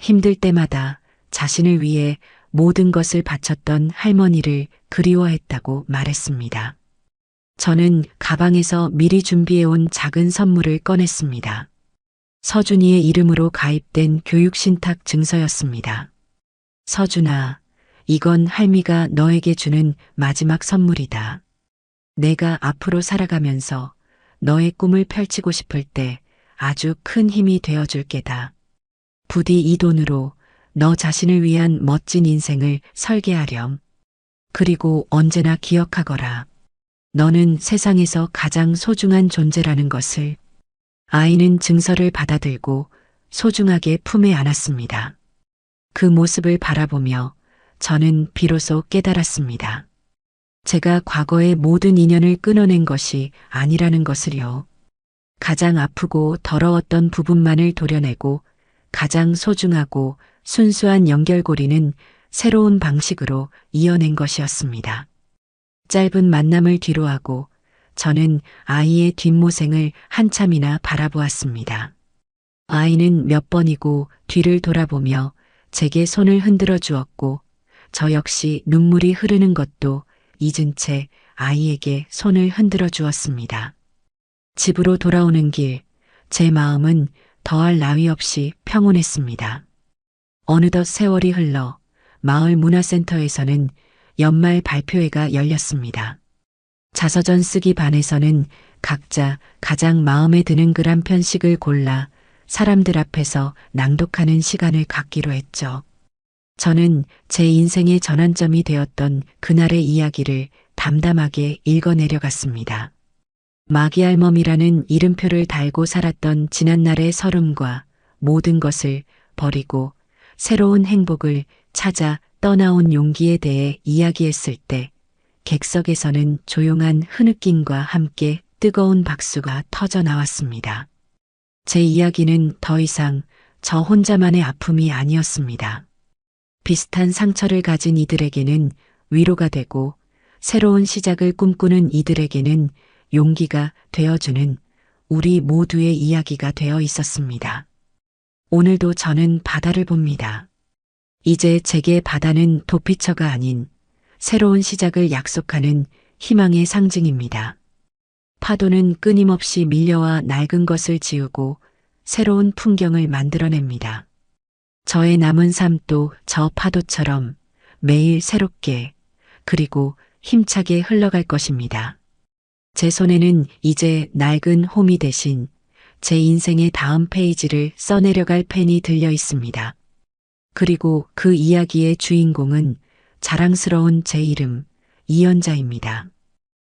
힘들 때마다 자신을 위해 모든 것을 바쳤던 할머니를 그리워했다고 말했습니다. 저는 가방에서 미리 준비해온 작은 선물을 꺼냈습니다. 서준이의 이름으로 가입된 교육신탁 증서였습니다. 서준아, 이건 할미가 너에게 주는 마지막 선물이다. 내가 앞으로 살아가면서 너의 꿈을 펼치고 싶을 때 아주 큰 힘이 되어줄 게다. 부디 이 돈으로 너 자신을 위한 멋진 인생을 설계하렴. 그리고 언제나 기억하거라. 너는 세상에서 가장 소중한 존재라는 것을. 아이는 증서를 받아들고 소중하게 품에 안았습니다. 그 모습을 바라보며 저는 비로소 깨달았습니다. 제가 과거의 모든 인연을 끊어낸 것이 아니라는 것을요. 가장 아프고 더러웠던 부분만을 도려내고 가장 소중하고 순수한 연결고리는 새로운 방식으로 이어낸 것이었습니다. 짧은 만남을 뒤로하고 저는 아이의 뒷모생을 한참이나 바라보았습니다. 아이는 몇 번이고 뒤를 돌아보며 제게 손을 흔들어 주었고 저 역시 눈물이 흐르는 것도 잊은 채 아이에게 손을 흔들어 주었습니다. 집으로 돌아오는 길, 제 마음은 더할 나위 없이 평온했습니다. 어느덧 세월이 흘러 마을 문화센터에서는 연말 발표회가 열렸습니다. 자서전 쓰기 반에서는 각자 가장 마음에 드는 글 한 편씩을 골라 사람들 앞에서 낭독하는 시간을 갖기로 했죠. 저는 제 인생의 전환점이 되었던 그날의 이야기를 담담하게 읽어내려갔습니다. 마귀알멈이라는 이름표를 달고 살았던 지난날의 서름과 모든 것을 버리고 새로운 행복을 찾아 떠나온 용기에 대해 이야기했을 때 객석에서는 조용한 흐느낌과 함께 뜨거운 박수가 터져 나왔습니다. 제 이야기는 더 이상 저 혼자만의 아픔이 아니었습니다. 비슷한 상처를 가진 이들에게는 위로가 되고 새로운 시작을 꿈꾸는 이들에게는 용기가 되어주는 우리 모두의 이야기가 되어 있었습니다. 오늘도 저는 바다를 봅니다. 이제 제게 바다는 도피처가 아닌 새로운 시작을 약속하는 희망의 상징입니다. 파도는 끊임없이 밀려와 낡은 것을 지우고 새로운 풍경을 만들어냅니다. 저의 남은 삶도 저 파도처럼 매일 새롭게 그리고 힘차게 흘러갈 것입니다. 제 손에는 이제 낡은 호미 대신 제 인생의 다음 페이지를 써내려갈 펜이 들려 있습니다. 그리고 그 이야기의 주인공은 자랑스러운 제 이름, 이연자입니다.